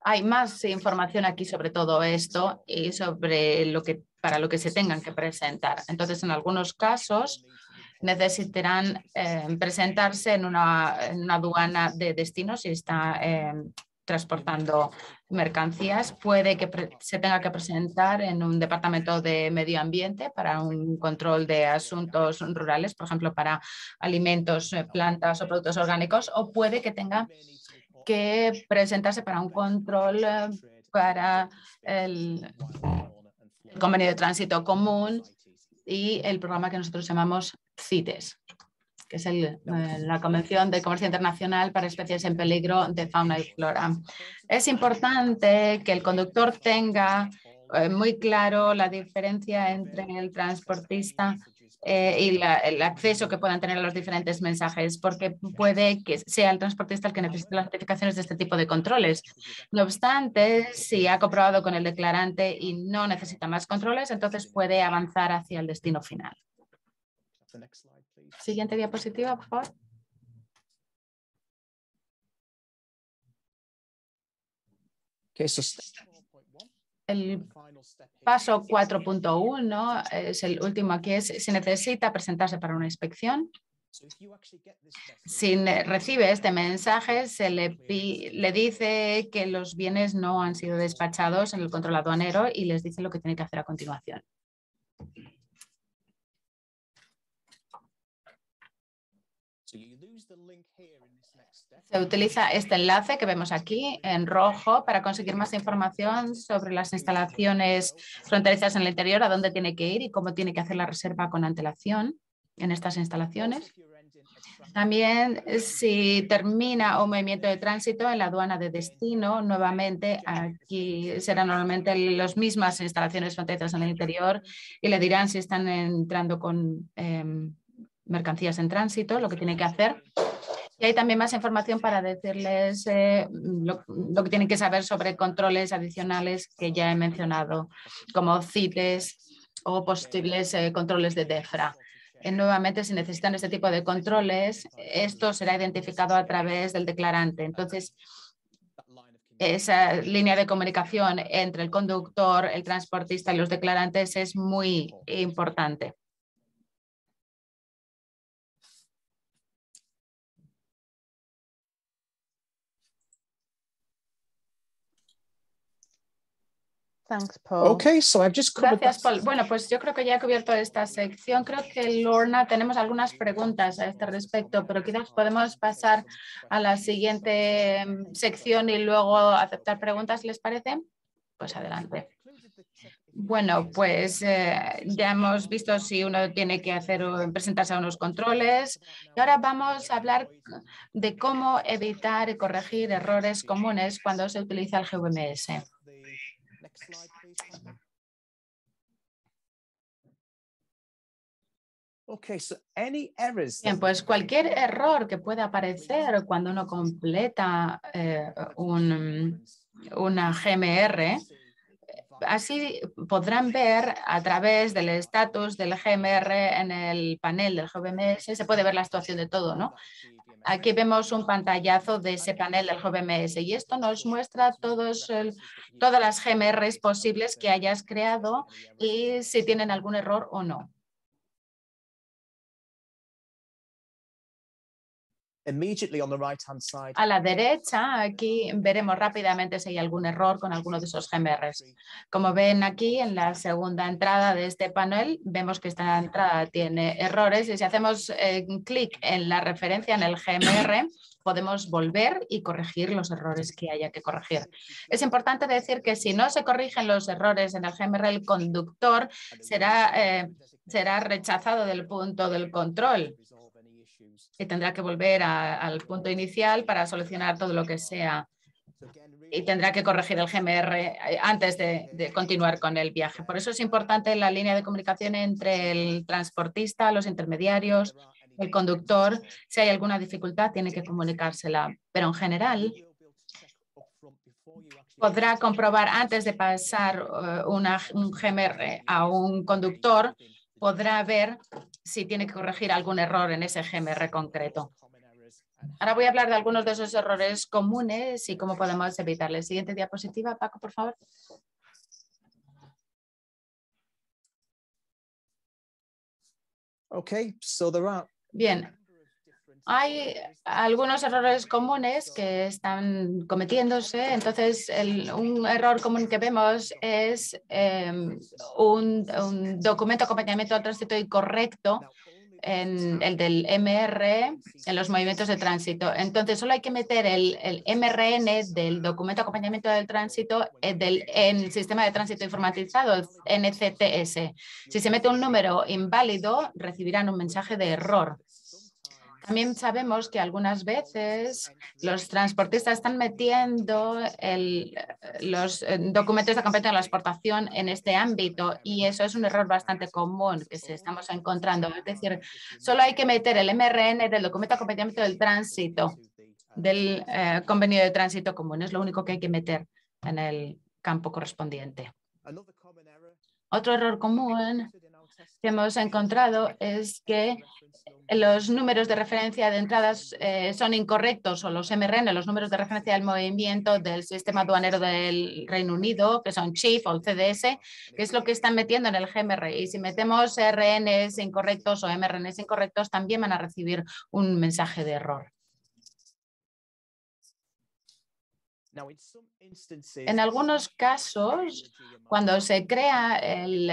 Hay más información aquí sobre todo esto y sobre para lo que se tengan que presentar. Entonces, en algunos casos necesitarán presentarse en una aduana de destino si está transportando mercancías. Puede que se tenga que presentar en un departamento de medio ambiente para un control de asuntos rurales, por ejemplo, para alimentos, plantas o productos orgánicos, o puede que tenga que presentarse para un control para el convenio de tránsito común y el programa que nosotros llamamos CITES, que es la Convención de Comercio Internacional para Especies en Peligro de Fauna y Flora. Es importante que el conductor tenga muy claro la diferencia entre el transportista y el acceso que puedan tener a los diferentes mensajes, porque puede que sea el transportista el que necesite las notificaciones de este tipo de controles. No obstante, si ha comprobado con el declarante y no necesita más controles, entonces puede avanzar hacia el destino final. Siguiente diapositiva, por favor. El paso 4.1 es el último, que es si necesita presentarse para una inspección. Si recibe este mensaje, se le dice que los bienes no han sido despachados en el control aduanero y les dice lo que tiene que hacer a continuación. Se utiliza este enlace que vemos aquí en rojo para conseguir más información sobre las instalaciones fronterizas en el interior, a dónde tiene que ir y cómo tiene que hacer la reserva con antelación en estas instalaciones. También, si termina un movimiento de tránsito en la aduana de destino, nuevamente aquí serán normalmente las mismas instalaciones fronterizas en el interior y le dirán si están entrando con mercancías en tránsito, lo que tiene que hacer. Y hay también más información para decirles lo que tienen que saber sobre controles adicionales que ya he mencionado, como CITES o posibles controles de DEFRA. Nuevamente, si necesitan este tipo de controles, esto será identificado a través del declarante. Entonces, esa línea de comunicación entre el conductor, el transportista y los declarantes es muy importante. Thanks, Paul. Okay, so I've just covered Gracias, Paul. Bueno, pues yo creo que ya he cubierto esta sección. Creo que, Lorna, tenemos algunas preguntas a este respecto, pero quizás podemos pasar a la siguiente sección y luego aceptar preguntas, ¿les parece? Pues adelante. Bueno, pues ya hemos visto si uno tiene que presentarse a unos controles y ahora vamos a hablar de cómo evitar y corregir errores comunes cuando se utiliza el GVMS. Bien, pues cualquier error que pueda aparecer cuando uno completa una GMR Así podrán ver a través del estatus del GMR en el panel del GVMS, se puede ver la situación de todo, ¿no? Aquí vemos un pantallazo de ese panel del GVMS y esto nos muestra todas las GMRs posibles que hayas creado y si tienen algún error o no. A la derecha, aquí veremos rápidamente si hay algún error con alguno de esos GMRs. Como ven aquí en la segunda entrada de este panel, vemos que esta entrada tiene errores y si hacemos clic en la referencia en el GMR, podemos volver y corregir los errores que haya que corregir. Es importante decir que si no se corrigen los errores en el GMR, el conductor será rechazado del punto del control y tendrá que volver al punto inicial para solucionar todo lo que sea y tendrá que corregir el GMR antes de continuar con el viaje. Por eso es importante la línea de comunicación entre el transportista, los intermediarios, el conductor. Si hay alguna dificultad, tiene que comunicársela. Pero en general, podrá comprobar antes de pasar un GMR a un conductor, podrá ver si tiene que corregir algún error en ese GMR concreto. Ahora voy a hablar de algunos de esos errores comunes y cómo podemos evitarles. Siguiente diapositiva, Paco, por favor. Bien. Hay algunos errores comunes que están cometiéndose. Entonces, un error común que vemos es un documento de acompañamiento al tránsito incorrecto en el del MR en los movimientos de tránsito. Entonces, solo hay que meter el MRN del documento de acompañamiento del tránsito en el sistema de tránsito informatizado, el NCTS. Si se mete un número inválido, recibirán un mensaje de error. También sabemos que algunas veces los transportistas están metiendo los documentos de acompañamiento de la exportación en este ámbito y eso es un error bastante común que estamos encontrando. Es decir, solo hay que meter el MRN del documento de acompañamiento del tránsito, del convenio de tránsito común. Es lo único que hay que meter en el campo correspondiente. Otro error común que hemos encontrado es que los números de referencia de entradas son incorrectos o los MRN, los números de referencia del movimiento del sistema aduanero del Reino Unido, que son CHIF o CDS, que es lo que están metiendo en el GMR. Y si metemos RNs incorrectos o MRNs incorrectos, también van a recibir un mensaje de error. En algunos casos, cuando se crea el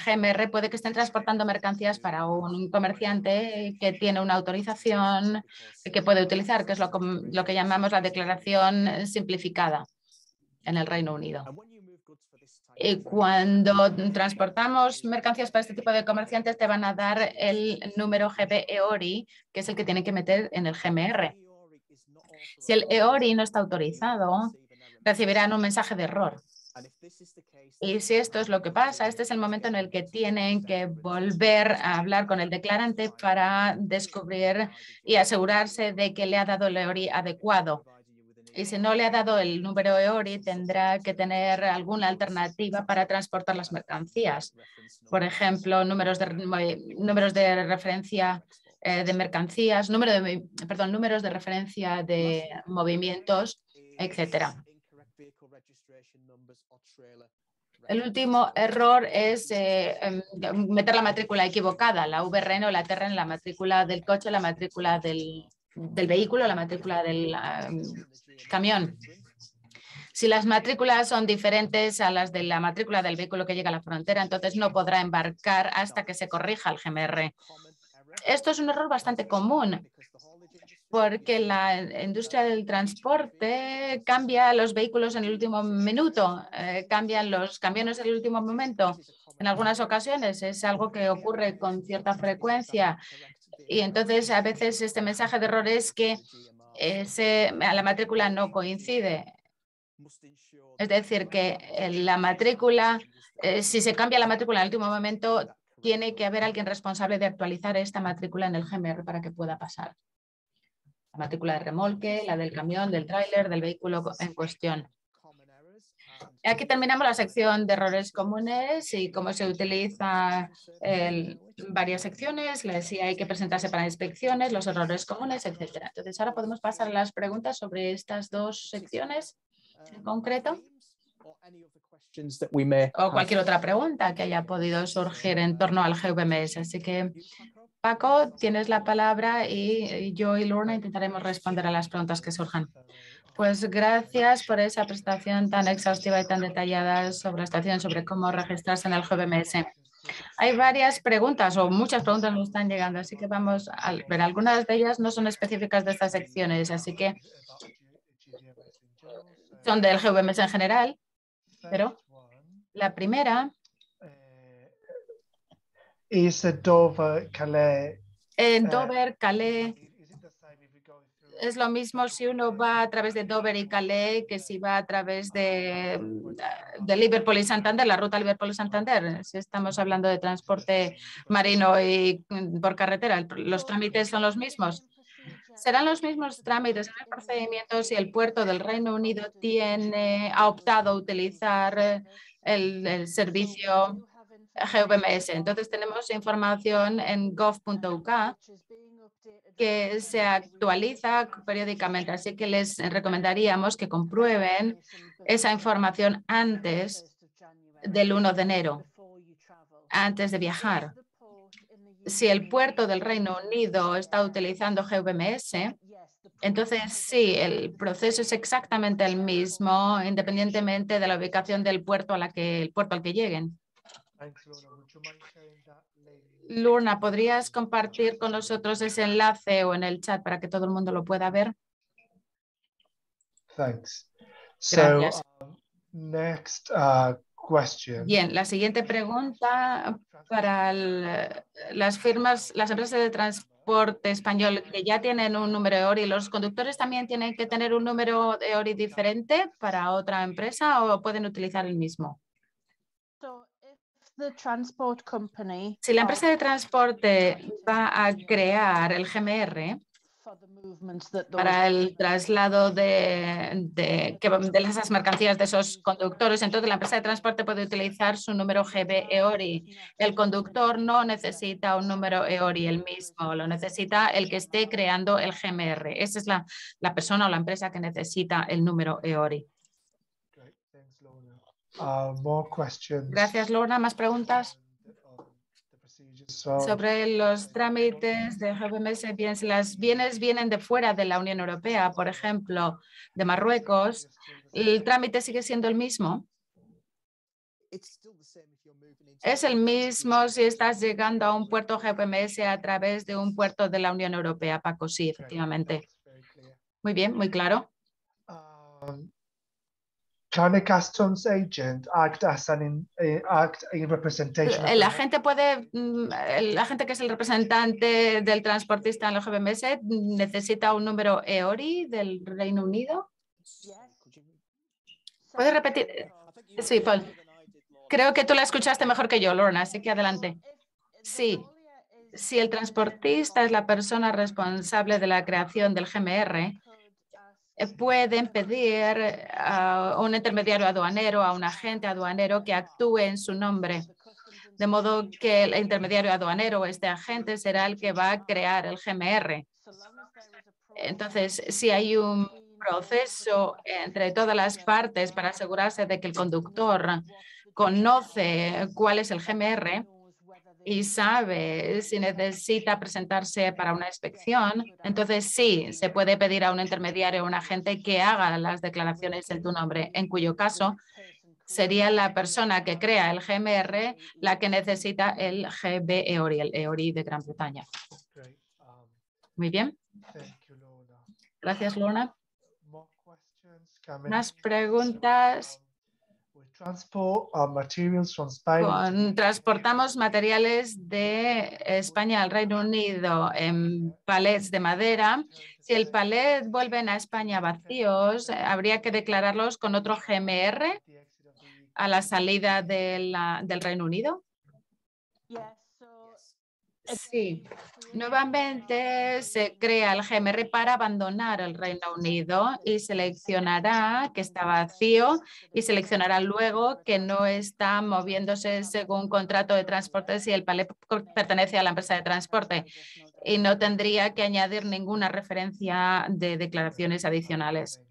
GMR, puede que estén transportando mercancías para un comerciante que tiene una autorización que puede utilizar, que es lo que llamamos la declaración simplificada en el Reino Unido. Y cuando transportamos mercancías para este tipo de comerciantes, te van a dar el número GB EORI, que es el que tienen que meter en el GMR. Si el EORI no está autorizado, recibirán un mensaje de error. Y si esto es lo que pasa, este es el momento en el que tienen que volver a hablar con el declarante para descubrir y asegurarse de que le ha dado el EORI adecuado. Y si no le ha dado el número EORI, tendrá que tener alguna alternativa para transportar las mercancías. Por ejemplo, números de referencia de mercancías, números de referencia de movimientos, etcétera. El último error es meter la matrícula equivocada, la VRN o la TRN, la matrícula del coche, la matrícula del vehículo, la matrícula del camión. Si las matrículas son diferentes a las de la matrícula del vehículo que llega a la frontera, entonces no podrá embarcar hasta que se corrija el GMR. Esto es un error bastante común porque la industria del transporte cambia los vehículos en el último minuto, cambian los camiones en el último momento. En algunas ocasiones es algo que ocurre con cierta frecuencia y entonces a veces este mensaje de error es que la matrícula no coincide. Es decir, que la matrícula, si se cambia la matrícula en el último momento, tiene que haber alguien responsable de actualizar esta matrícula en el GMR para que pueda pasar. La matrícula de remolque, la del camión, del tráiler, del vehículo en cuestión. Aquí terminamos la sección de errores comunes y cómo se utiliza varias secciones, si hay que presentarse para inspecciones, los errores comunes, etc. Entonces, ahora podemos pasar a las preguntas sobre estas dos secciones en concreto. O cualquier otra pregunta que haya podido surgir en torno al GVMS. Así que, Paco, tienes la palabra y yo y Lorna intentaremos responder a las preguntas que surjan. Pues gracias por esa presentación tan exhaustiva y tan detallada sobre la estación, sobre cómo registrarse en el GVMS. Hay varias preguntas o muchas preguntas nos están llegando, así que vamos a ver. Algunas de ellas no son específicas de estas secciones, así que son del GVMS en general, pero la primera es Dover, Calais. En Dover, Calais, es lo mismo si uno va a través de Dover y Calais que si va a través de Liverpool y Santander, la ruta Liverpool y Santander. Si estamos hablando de transporte marino y por carretera, ¿los trámites son los mismos? Serán los mismos trámites, el procedimiento si el puerto del Reino Unido ha optado a utilizar el servicio GVMS. Entonces tenemos información en gov.uk que se actualiza periódicamente, así que les recomendaríamos que comprueben esa información antes del 1 de enero, antes de viajar. Si el puerto del Reino Unido está utilizando GVMS, entonces sí, el proceso es exactamente el mismo, independientemente de la ubicación del puerto al que lleguen. Lorna, ¿podrías compartir con nosotros ese enlace o en el chat para que todo el mundo lo pueda ver? Thanks. Gracias. Next question. Bien, la siguiente pregunta para las firmas, las empresas de transporte español que ya tienen un número de EORI, ¿los conductores también tienen que tener un número de EORI diferente para otra empresa o pueden utilizar el mismo? Si la empresa de transporte va a crear el GMR para el traslado de esas mercancías de esos conductores, entonces la empresa de transporte puede utilizar su número GB EORI. El conductor no necesita un número EORI el mismo, lo necesita el que esté creando el GMR. Esa es la persona o la empresa que necesita el número EORI. Gracias, Lorna. ¿Más preguntas? Sobre los trámites de GVMS, bien, si las bienes vienen de fuera de la Unión Europea, por ejemplo, de Marruecos, ¿el trámite sigue siendo el mismo? Es el mismo si estás llegando a un puerto GVMS a través de un puerto de la Unión Europea, Paco, sí, efectivamente. Muy bien, muy claro. Can a customs agent act in representation of el agente que es el representante del transportista en el GVMS necesita un número EORI del Reino Unido. ¿Puedes repetir? Sí, Paul. Creo que tú la escuchaste mejor que yo, Lorna, así que adelante. Sí, si el transportista es la persona responsable de la creación del GMR, pueden pedir a un intermediario aduanero, a un agente aduanero que actúe en su nombre. De modo que el intermediario aduanero o este agente será el que va a crear el GMR. Entonces, si hay un proceso entre todas las partes para asegurarse de que el conductor conoce cuál es el GMR y sabe si necesita presentarse para una inspección, entonces sí, se puede pedir a un intermediario o un agente que haga las declaraciones en tu nombre, en cuyo caso sería la persona que crea el GMR la que necesita el GB EORI, el EORI de Gran Bretaña. Muy bien. Gracias, Lorna. Más preguntas. Transportamos materiales de España al Reino Unido en palets de madera. Si el palet vuelven a España vacíos, habría que declararlos con otro GMR a la salida del Reino Unido. Sí, nuevamente se crea el GMR para abandonar el Reino Unido y seleccionará que está vacío y seleccionará luego que no está moviéndose según contrato de transporte si el palé pertenece a la empresa de transporte y no tendría que añadir ninguna referencia de declaraciones adicionales.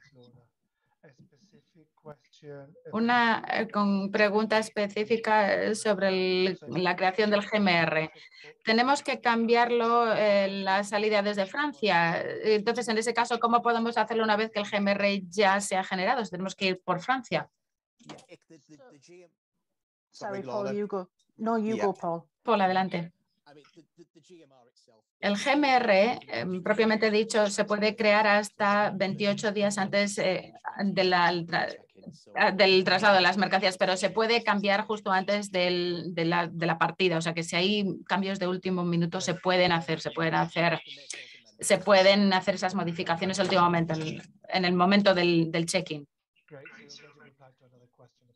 Una con pregunta específica sobre la creación del GMR. Tenemos que cambiarlo en la salida desde Francia. Entonces, en ese caso, ¿cómo podemos hacerlo una vez que el GMR ya se ha generado? Tenemos que ir por Francia. Sorry, Paul, you go. No, you go, Paul. Paul, adelante. El GMR, propiamente dicho, se puede crear hasta 28 días antes del traslado de las mercancías, pero se puede cambiar justo antes de la partida. O sea que si hay cambios de último minuto se pueden hacer esas modificaciones al último momento, en el momento del check-in.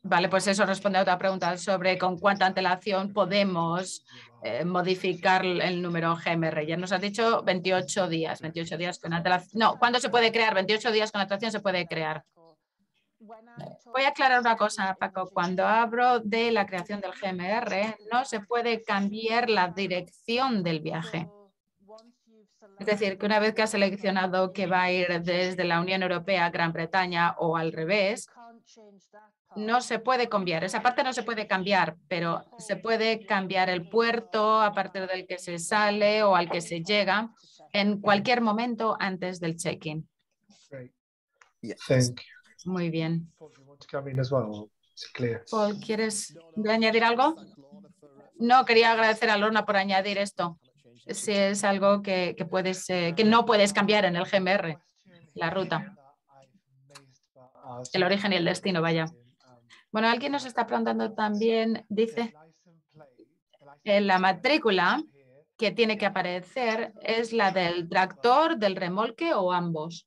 Vale, pues eso responde a otra pregunta sobre con cuánta antelación podemos modificar el número GMR. Ya nos has dicho 28 días, 28 días con antelación. No, ¿cuándo se puede crear? 28 días con antelación se puede crear. Voy a aclarar una cosa, Paco. Cuando hablo de la creación del GMR, no se puede cambiar la dirección del viaje. Es decir, que una vez que has seleccionado que va a ir desde la Unión Europea a Gran Bretaña o al revés, no se puede cambiar. Esa parte no se puede cambiar, pero se puede cambiar el puerto a partir del que se sale o al que se llega en cualquier momento antes del check-in. Muy bien. Paul, ¿quieres añadir algo? No, quería agradecer a Lorna por añadir esto. Si es algo que no puedes cambiar en el GMR, la ruta, el origen y el destino, vaya. Bueno, alguien nos está preguntando también, dice, la matrícula que tiene que aparecer es la del tractor, del remolque o ambos.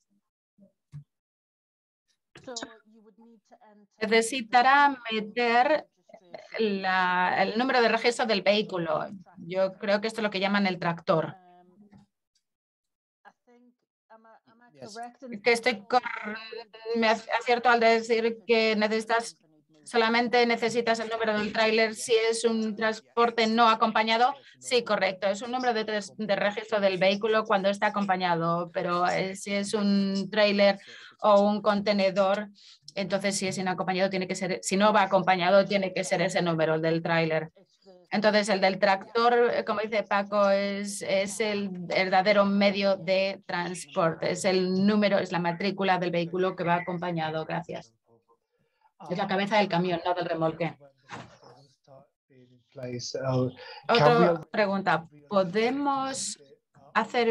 Necesitará meter el número de registro del vehículo. Yo creo que esto es lo que llaman el tractor. Que me acierto al decir que solamente necesitas el número del tráiler si es un transporte no acompañado. Sí, correcto. Es un número de registro del vehículo cuando está acompañado, pero si es un tráiler o un contenedor, entonces si es inacompañado tiene que ser, si no va acompañado tiene que ser ese número, el del tráiler. Entonces, el del tractor, como dice Paco, es el verdadero medio de transporte. Es el número, es la matrícula del vehículo que va acompañado. Gracias. Es la cabeza del camión, no del remolque. Otra pregunta. ¿Podemos hacer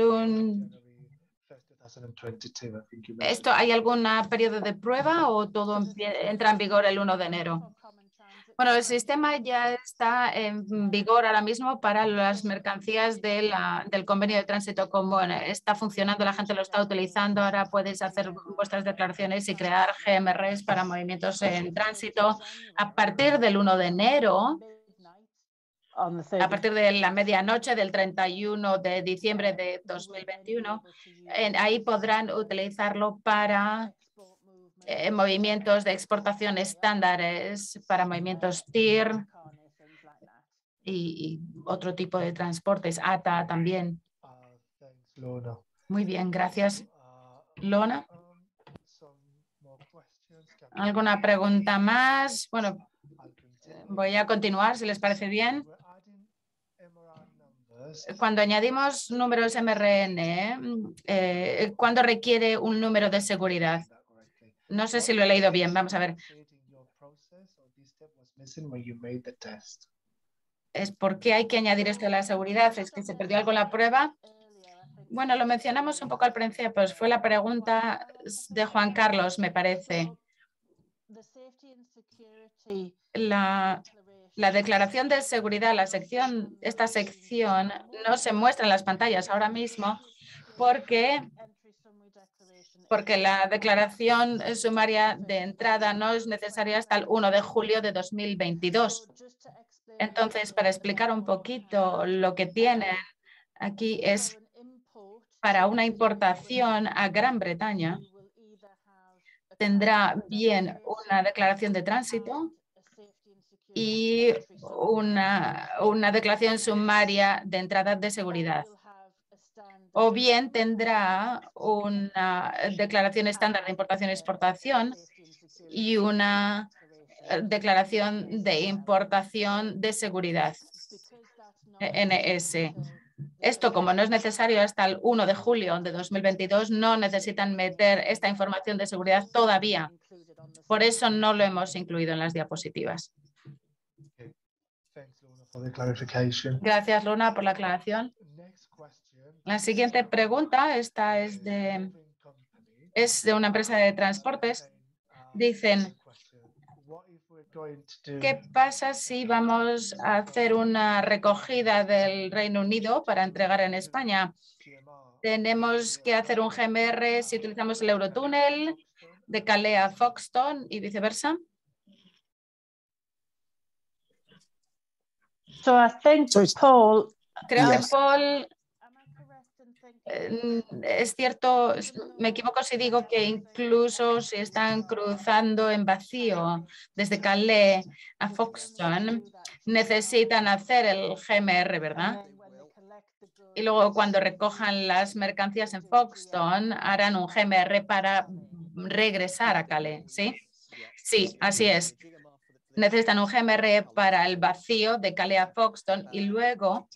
¿hay algún periodo de prueba o todo entra en vigor el 1 de enero? Bueno, el sistema ya está en vigor ahora mismo para las mercancías del convenio de tránsito común. Está funcionando, la gente lo está utilizando. Ahora puedes hacer vuestras declaraciones y crear GMRs para movimientos en tránsito. A partir del 1 de enero, a partir de la medianoche del 31 de diciembre de 2021, ahí podrán utilizarlo para movimientos de exportación estándares, para movimientos TIR y otro tipo de transportes, ATA también. Muy bien, gracias. Lona, ¿alguna pregunta más? Bueno, voy a continuar, si les parece bien. Cuando añadimos números MRN, ¿cuándo requiere un número de seguridad? No sé si lo he leído bien, vamos a ver. ¿Es por qué hay que añadir esto de la seguridad? ¿Es que se perdió algo en la prueba? Bueno, lo mencionamos un poco al principio, pues fue la pregunta de Juan Carlos, me parece. La declaración de seguridad, esta sección no se muestra en las pantallas ahora mismo porque la declaración sumaria de entrada no es necesaria hasta el 1 de julio de 2022. Entonces, para explicar un poquito lo que tienen aquí es para una importación a Gran Bretaña. Tendrá bien una declaración de tránsito y una declaración sumaria de entrada de seguridad. O bien tendrá una declaración estándar de importación y exportación y una declaración de importación de seguridad, NS. Esto, como no es necesario hasta el 1 de julio de 2022, no necesitan meter esta información de seguridad todavía. Por eso no lo hemos incluido en las diapositivas. Gracias, Luna, por la aclaración. La siguiente pregunta, esta es de una empresa de transportes. Dicen, ¿qué pasa si vamos a hacer una recogida del Reino Unido para entregar en España? ¿Tenemos que hacer un GMR si utilizamos el Eurotúnel de Calais a Folkestone y viceversa? So I think, Paul, Creo que Paul, es cierto, me equivoco si digo que incluso si están cruzando en vacío desde Calais a Folkestone, necesitan hacer el GMR, ¿verdad? Y luego cuando recojan las mercancías en Folkestone, harán un GMR para regresar a Calais, ¿sí? Sí, así es. Necesitan un GMR para el vacío de Calais a Folkestone y luego,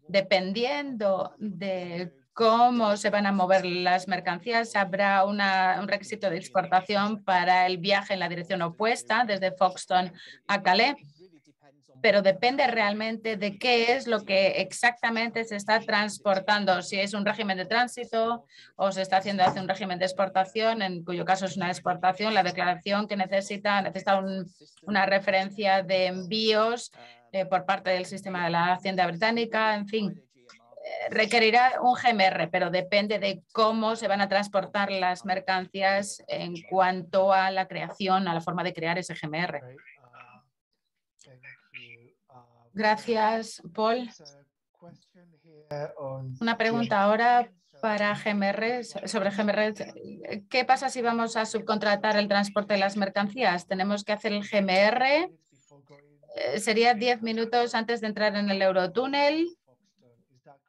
dependiendo de cómo se van a mover las mercancías, habrá un requisito de exportación para el viaje en la dirección opuesta desde Folkestone a Calais, pero depende realmente de qué es lo que exactamente se está transportando, si es un régimen de tránsito o se está haciendo un régimen de exportación, en cuyo caso es una exportación, la declaración que necesita una referencia de envíos por parte del sistema de la Hacienda británica, en fin. Requerirá un GMR, pero depende de cómo se van a transportar las mercancías en cuanto a la creación, a la forma de crear ese GMR. Gracias, Paul. Una pregunta ahora para GMRs, sobre GMRs. ¿Qué pasa si vamos a subcontratar el transporte de las mercancías? ¿Tenemos que hacer el GMR? Sería 10 minutos antes de entrar en el Eurotúnel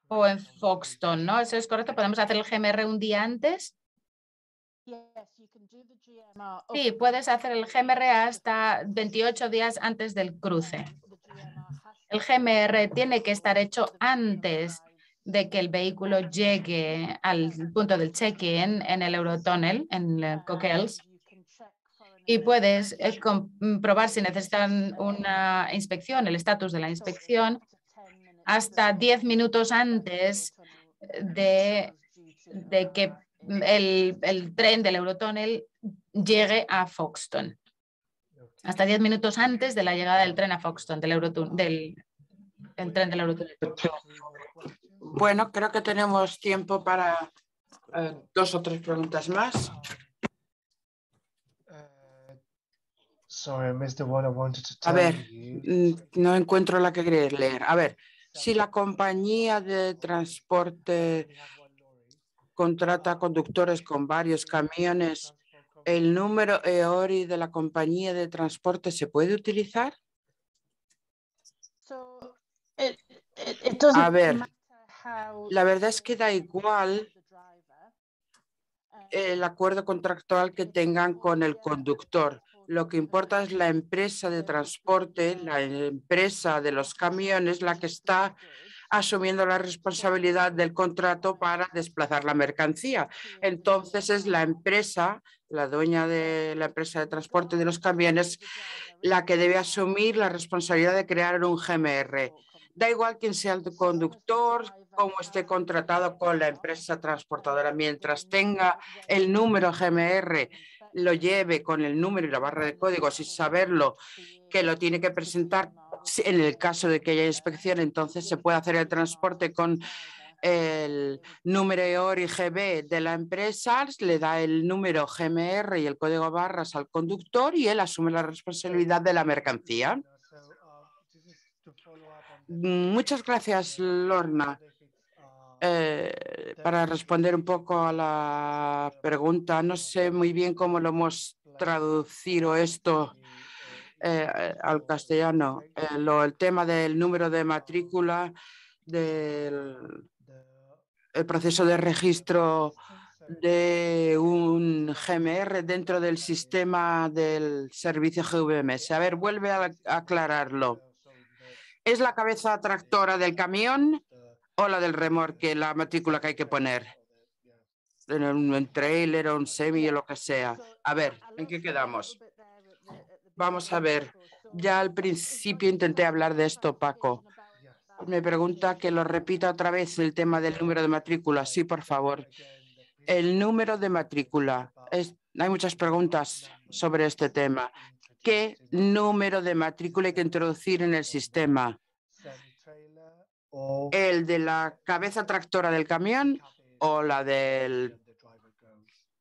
o en Folkestone, ¿no? ¿Eso es correcto? ¿Podemos hacer el GMR un día antes? Sí, puedes hacer el GMR hasta 28 días antes del cruce. El GMR tiene que estar hecho antes de que el vehículo llegue al punto del check-in en el Eurotúnel, en Coquelles. Y puedes comprobar si necesitan una inspección, el estatus de la inspección, hasta 10 minutos antes de que el tren del Eurotúnel llegue a Folkestone. Hasta 10 minutos antes de la llegada del tren a Folkestone, del tren del Eurotúnel. Bueno, creo que tenemos tiempo para 2 o 3 preguntas más. A ver, no encuentro la que queréis leer. A ver, si la compañía de transporte contrata conductores con varios camiones, ¿el número EORI de la compañía de transporte se puede utilizar? A ver, la verdad es que da igual el acuerdo contractual que tengan con el conductor. Lo que importa es la empresa de transporte, la empresa de los camiones, la que está asumiendo la responsabilidad del contrato para desplazar la mercancía. Entonces es la empresa, la dueña de la empresa de transporte de los camiones, la que debe asumir la responsabilidad de crear un GMR. Da igual quién sea el conductor, cómo esté contratado con la empresa transportadora, mientras tenga el número GMR, lo lleve con el número y la barra de código sin saberlo, que lo tiene que presentar en el caso de que haya inspección, entonces se puede hacer el transporte con el número EORI GB de la empresa, le da el número GMR y el código barras al conductor y él asume la responsabilidad de la mercancía. Muchas gracias, Lorna. para responder un poco a la pregunta, no sé muy bien cómo lo hemos traducido esto al castellano. El tema del número de matrícula, del el proceso de registro de un GMR dentro del sistema del servicio GVMS. A ver, vuelve a aclararlo. ¿Es la cabeza tractora del camión o la del remolque la matrícula que hay que poner? En un trailer o un semi o lo que sea. A ver, ¿en qué quedamos? Vamos a ver. Ya al principio intenté hablar de esto, Paco. Me pregunta que lo repita otra vez el tema del número de matrícula. Sí, por favor. El número de matrícula. Hay muchas preguntas sobre este tema. ¿Qué número de matrícula hay que introducir en el sistema? ¿El de la cabeza tractora del camión o la del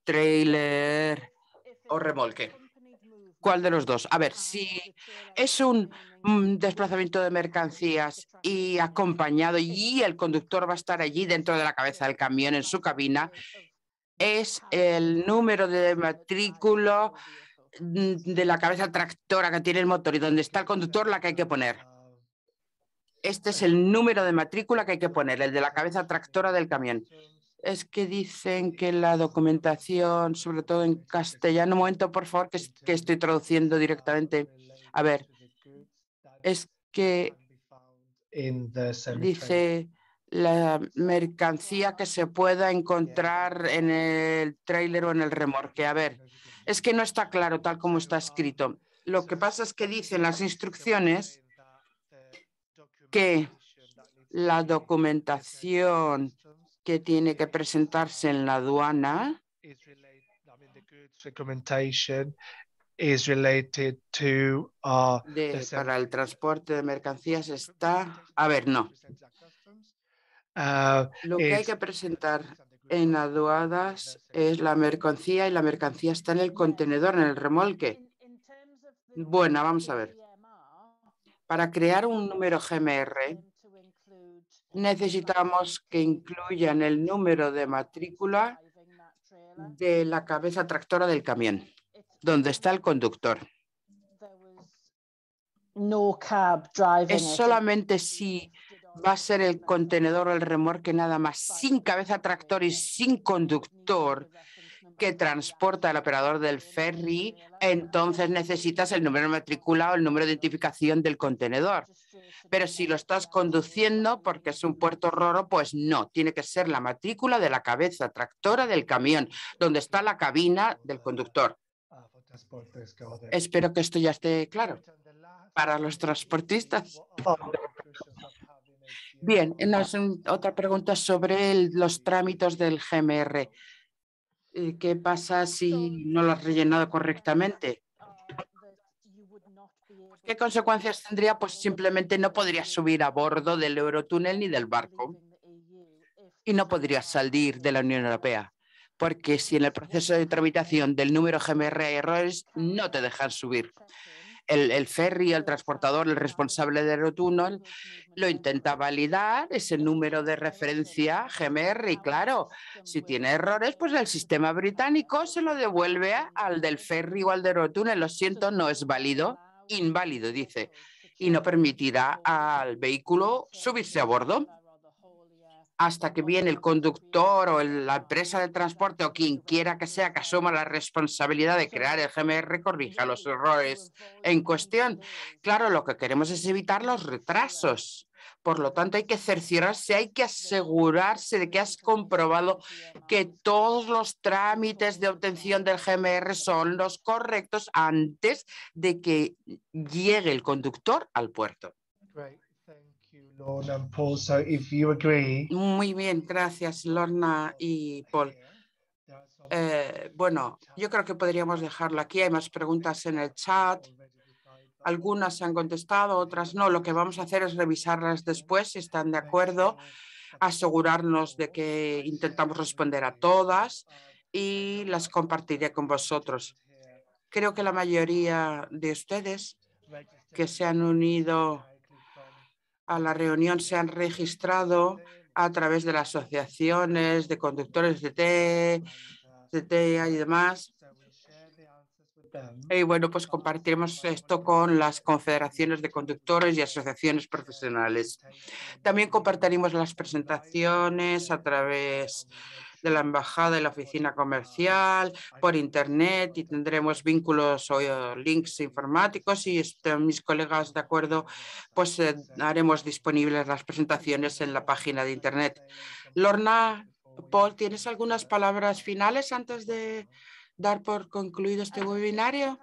trailer o remolque? ¿Cuál de los dos? A ver, si es un desplazamiento de mercancías y acompañado y el conductor va a estar allí dentro de la cabeza del camión en su cabina, es el número de matrícula de la cabeza tractora que tiene el motor y donde está el conductor la que hay que poner. Este es el número de matrícula que hay que poner, el de la cabeza tractora del camión. Es que dicen que la documentación, sobre todo en castellano, un momento, por favor, que estoy traduciendo directamente. A ver, es que dice la mercancía que se pueda encontrar en el tráiler o en el remolque. A ver, es que no está claro tal como está escrito. Lo que pasa es que dicen las instrucciones que la documentación que tiene que presentarse en la aduana para el transporte de mercancías está... A ver, no. Lo que hay que presentar en aduanas es la mercancía y la mercancía está en el contenedor, en el remolque. Bueno, vamos a ver. Para crear un número GMR necesitamos que incluyan el número de matrícula de la cabeza tractora del camión, donde está el conductor. Es solamente si va a ser el contenedor o el remolque nada más, sin cabeza tractor y sin conductor, que transporta al operador del ferry, entonces necesitas el número de matrícula o el número de identificación del contenedor. Pero si lo estás conduciendo porque es un puerto roro, pues no, tiene que ser la matrícula de la cabeza tractora del camión, donde está la cabina del conductor. Espero que esto ya esté claro para los transportistas. Bien, otra pregunta sobre los trámites del GMR. ¿Qué pasa si no lo has rellenado correctamente? ¿Qué consecuencias tendría? Pues simplemente no podrías subir a bordo del Eurotúnel ni del barco y no podrías salir de la Unión Europea, porque si en el proceso de tramitación del número GMR hay errores, no te dejan subir. El ferry, el transportador, el responsable del Eurotúnel lo intenta validar, ese número de referencia GMR, y claro, si tiene errores, pues el sistema británico se lo devuelve al del ferry o al del Eurotúnel. Lo siento, no es válido, inválido, dice, y no permitirá al vehículo subirse a bordo hasta que viene el conductor o la empresa de transporte o quien quiera que sea que asuma la responsabilidad de crear el GMR, corrija los errores en cuestión. Claro, lo que queremos es evitar los retrasos. Por lo tanto, hay que cerciorarse, hay que asegurarse de que has comprobado que todos los trámites de obtención del GMR son los correctos antes de que llegue el conductor al puerto. Muy bien, gracias, Lorna y Paul. Bueno, yo creo que podríamos dejarlo aquí. Hay más preguntas en el chat. Algunas se han contestado, otras no. Lo que vamos a hacer es revisarlas después, si están de acuerdo, asegurarnos de que intentamos responder a todas y las compartiré con vosotros. Creo que la mayoría de ustedes que se han unido a la reunión se han registrado a través de las asociaciones de conductores de TEA y demás. Y bueno, pues compartiremos esto con las confederaciones de conductores y asociaciones profesionales. También compartiremos las presentaciones a través de la embajada y la oficina comercial, por internet, y tendremos vínculos o links informáticos, y mis colegas de acuerdo, pues haremos disponibles las presentaciones en la página de internet. Lorna, Paul, ¿tienes algunas palabras finales antes de dar por concluido este webinario?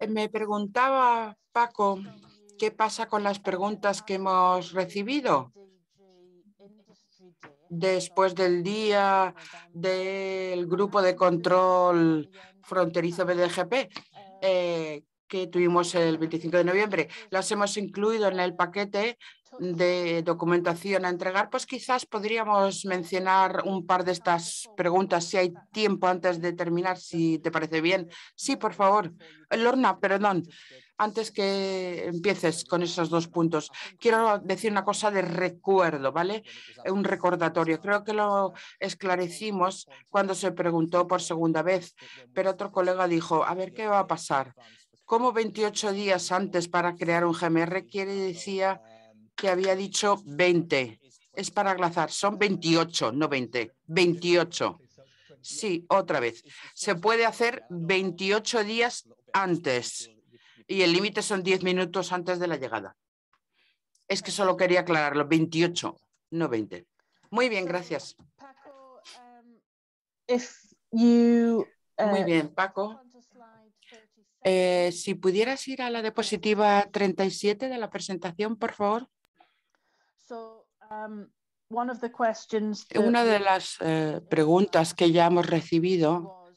Me preguntaba, Paco, ¿qué pasa con las preguntas que hemos recibido después del día del grupo de control fronterizo BDGP que tuvimos el 25 de noviembre? Las hemos incluido en el paquete de documentación a entregar. Pues quizás podríamos mencionar un par de estas preguntas si hay tiempo antes de terminar, si te parece bien. Sí, por favor. Lorna, perdón. Antes que empieces con esos dos puntos, quiero decir una cosa de recuerdo, ¿vale? Un recordatorio. Creo que lo esclarecimos cuando se preguntó por segunda vez, pero otro colega dijo, a ver, ¿qué va a pasar? ¿Cómo 28 días antes para crear un GMR? Decía que había dicho 20. Es para glazar, son 28, no 20, 28. Sí, otra vez. Se puede hacer 28 días antes y el límite son 10 minutos antes de la llegada. Es que solo quería aclararlo, 28, no 20. Muy bien, gracias. Muy bien, Paco. Si pudieras ir a la diapositiva 37 de la presentación, por favor. Una de las preguntas que ya hemos recibido,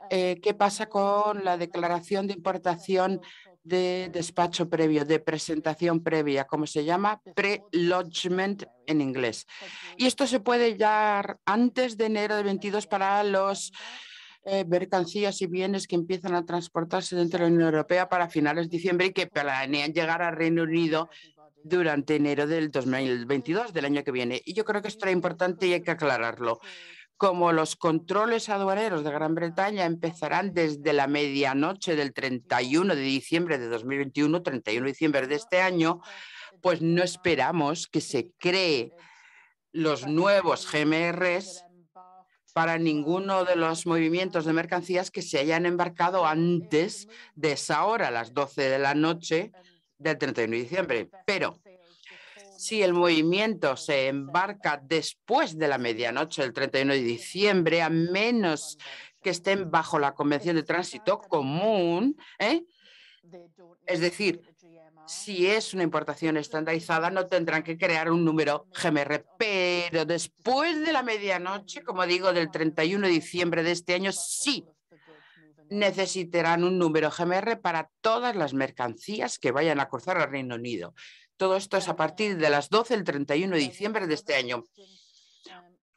¿qué pasa con la declaración de importación de despacho previo, de presentación previa, como se llama, pre-lodgement en inglés? Y esto se puede dar antes de enero de 22 para los mercancías y bienes que empiezan a transportarse dentro de la Unión Europea para finales de diciembre y que planean llegar al Reino Unido durante enero del 2022, del año que viene. Y yo creo que esto era importante y hay que aclararlo. Como los controles aduaneros de Gran Bretaña empezarán desde la medianoche del 31 de diciembre de 2021, 31 de diciembre de este año, pues no esperamos que se cree los nuevos GMRs para ninguno de los movimientos de mercancías que se hayan embarcado antes de esa hora, las 12 de la noche del 31 de diciembre. Pero si el movimiento se embarca después de la medianoche del 31 de diciembre, a menos que estén bajo la Convención de Tránsito Común, es decir, si es una importación estandarizada, no tendrán que crear un número GMR, pero después de la medianoche, como digo, del 31 de diciembre de este año, sí necesitarán un número GMR para todas las mercancías que vayan a cruzar al Reino Unido. Todo esto es a partir de las 12 del 31 de diciembre de este año.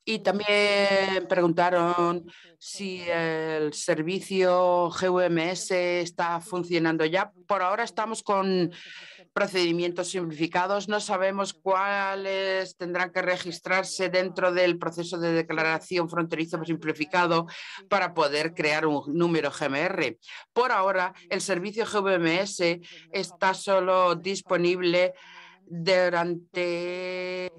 Y también preguntaron si el servicio GUMS está funcionando ya. Por ahora estamos con procedimientos simplificados. No sabemos cuáles tendrán que registrarse dentro del proceso de declaración fronterizo simplificado para poder crear un número GMR. Por ahora, el servicio GUMS está solo disponible durante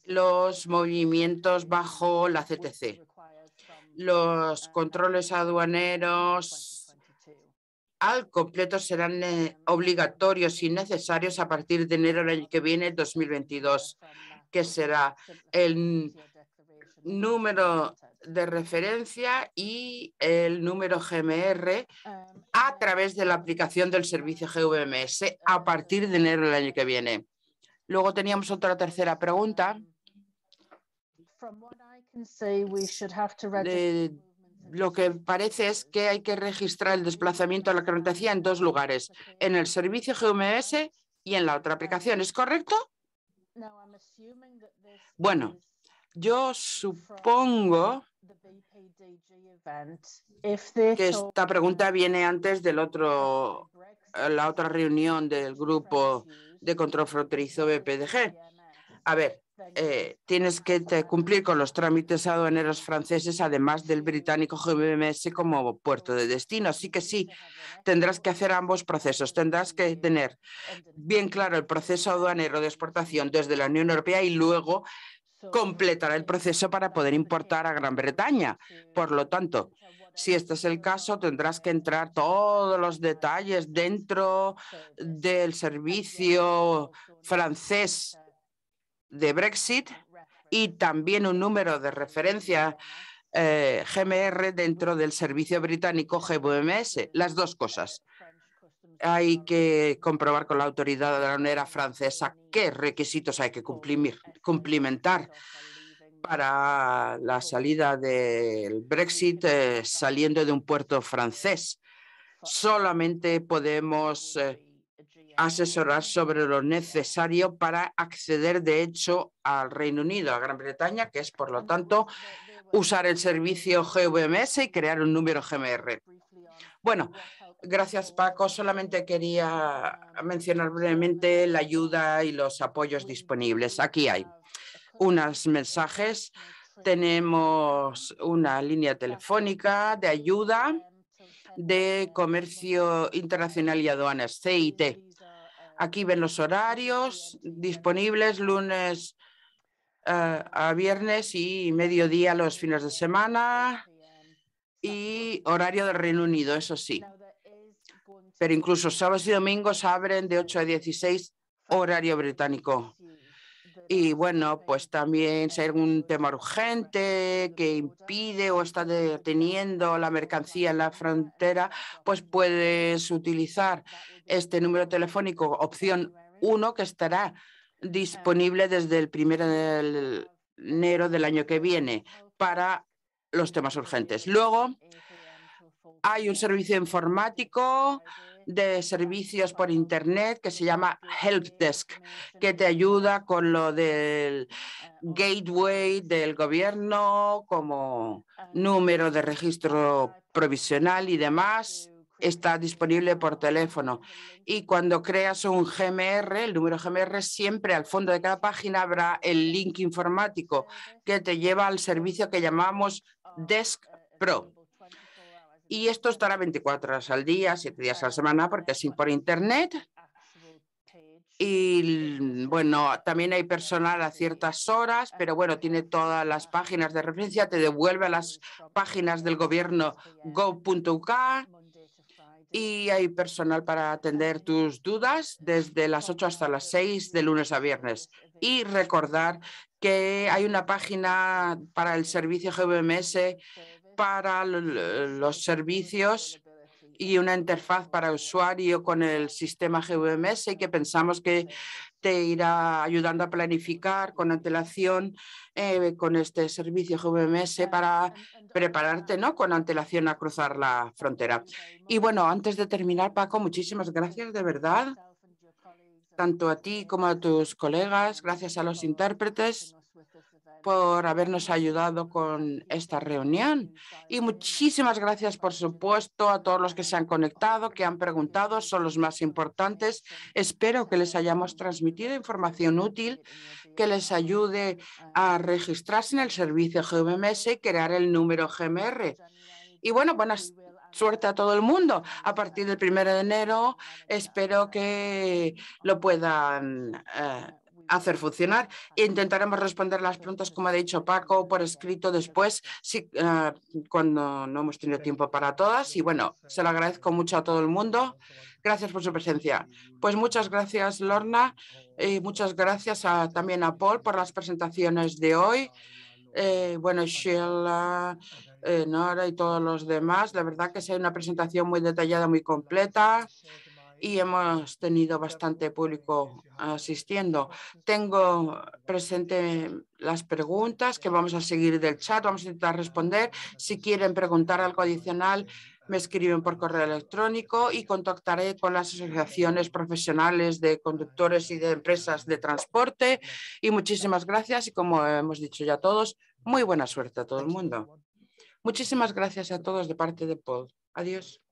los movimientos bajo la CTC. Los controles aduaneros al completo serán obligatorios y necesarios a partir de enero del año que viene, 2022, que será el número de referencia y el número GMR a través de la aplicación del servicio GUMS a partir de enero del año que viene. Luego teníamos otra tercera pregunta. Lo que parece es que hay que registrar el desplazamiento de la mercancía en dos lugares, en el servicio GMS y en la otra aplicación. ¿Es correcto? Bueno, yo supongo que esta pregunta viene antes del la otra reunión del grupo de control fronterizo BPDG. A ver, tienes que cumplir con los trámites aduaneros franceses, además del británico GMS como puerto de destino. Así que sí, tendrás que hacer ambos procesos. Tendrás que tener bien claro el proceso aduanero de exportación desde la Unión Europea y luego completar el proceso para poder importar a Gran Bretaña. Por lo tanto, si este es el caso, tendrás que entrar todos los detalles dentro del servicio francés de Brexit y también un número de referencia GMR dentro del servicio británico GMS. Las dos cosas. Hay que comprobar con la autoridad aduanera francesa qué requisitos hay que cumplimentar para la salida del Brexit saliendo de un puerto francés. Solamente podemos asesorar sobre lo necesario para acceder, de hecho, al Reino Unido, a Gran Bretaña, que es, por lo tanto, usar el servicio GVMS y crear un número GMR. Bueno, gracias, Paco. Solamente quería mencionar brevemente la ayuda y los apoyos disponibles. Aquí hay unos mensajes. Tenemos una línea telefónica de ayuda de Comercio Internacional y Aduanas, CIT. Aquí ven los horarios disponibles lunes a viernes y mediodía los fines de semana y horario del Reino Unido, eso sí. Pero incluso sábados y domingos abren de 8 a 16 horario británico. Y bueno, pues también si hay algún tema urgente que impide o está deteniendo la mercancía en la frontera, pues puedes utilizar este número telefónico, opción 1, que estará disponible desde el 1 de enero del año que viene para los temas urgentes. Luego hay un servicio informático de servicios por Internet que se llama Helpdesk, que te ayuda con lo del gateway del gobierno como número de registro provisional y demás. Está disponible por teléfono. Y cuando creas un GMR, el número GMR, siempre al fondo de cada página habrá el link informático que te lleva al servicio que llamamos Desk Pro. Y esto estará 24 horas al día, 7 días a la semana, porque es por Internet. Y bueno, también hay personal a ciertas horas, pero bueno, tiene todas las páginas de referencia, te devuelve a las páginas del gobierno go.uk y hay personal para atender tus dudas desde las 8 hasta las 6 de lunes a viernes. Y recordar que hay una página para el servicio GVMS para los servicios y una interfaz para usuario con el sistema GVMS y que pensamos que te irá ayudando a planificar con antelación con este servicio GVMS para prepararte, ¿no?, con antelación a cruzar la frontera. Y bueno, antes de terminar, Paco, muchísimas gracias de verdad, tanto a ti como a tus colegas, gracias a los intérpretes por habernos ayudado con esta reunión. Y muchísimas gracias, por supuesto, a todos los que se han conectado, que han preguntado, son los más importantes. Espero que les hayamos transmitido información útil que les ayude a registrarse en el servicio GMS y crear el número GMR. Y bueno, buena suerte a todo el mundo. A partir del 1 de enero espero que lo puedan hacer funcionar. Intentaremos responder las preguntas, como ha dicho Paco, por escrito después, cuando no hemos tenido tiempo para todas. Y bueno, se lo agradezco mucho a todo el mundo. Gracias por su presencia. Pues muchas gracias, Lorna, y muchas gracias también a Paul por las presentaciones de hoy. Bueno, Sheila, Nora y todos los demás. La verdad que es una presentación muy detallada, muy completa. Y hemos tenido bastante público asistiendo. Tengo presente las preguntas que vamos a seguir del chat. Vamos a intentar responder. Si quieren preguntar algo adicional, me escriben por correo electrónico y contactaré con las asociaciones profesionales de conductores y de empresas de transporte. Y muchísimas gracias. Y como hemos dicho ya todos, muy buena suerte a todo el mundo. Muchísimas gracias a todos de parte de Paul. Adiós.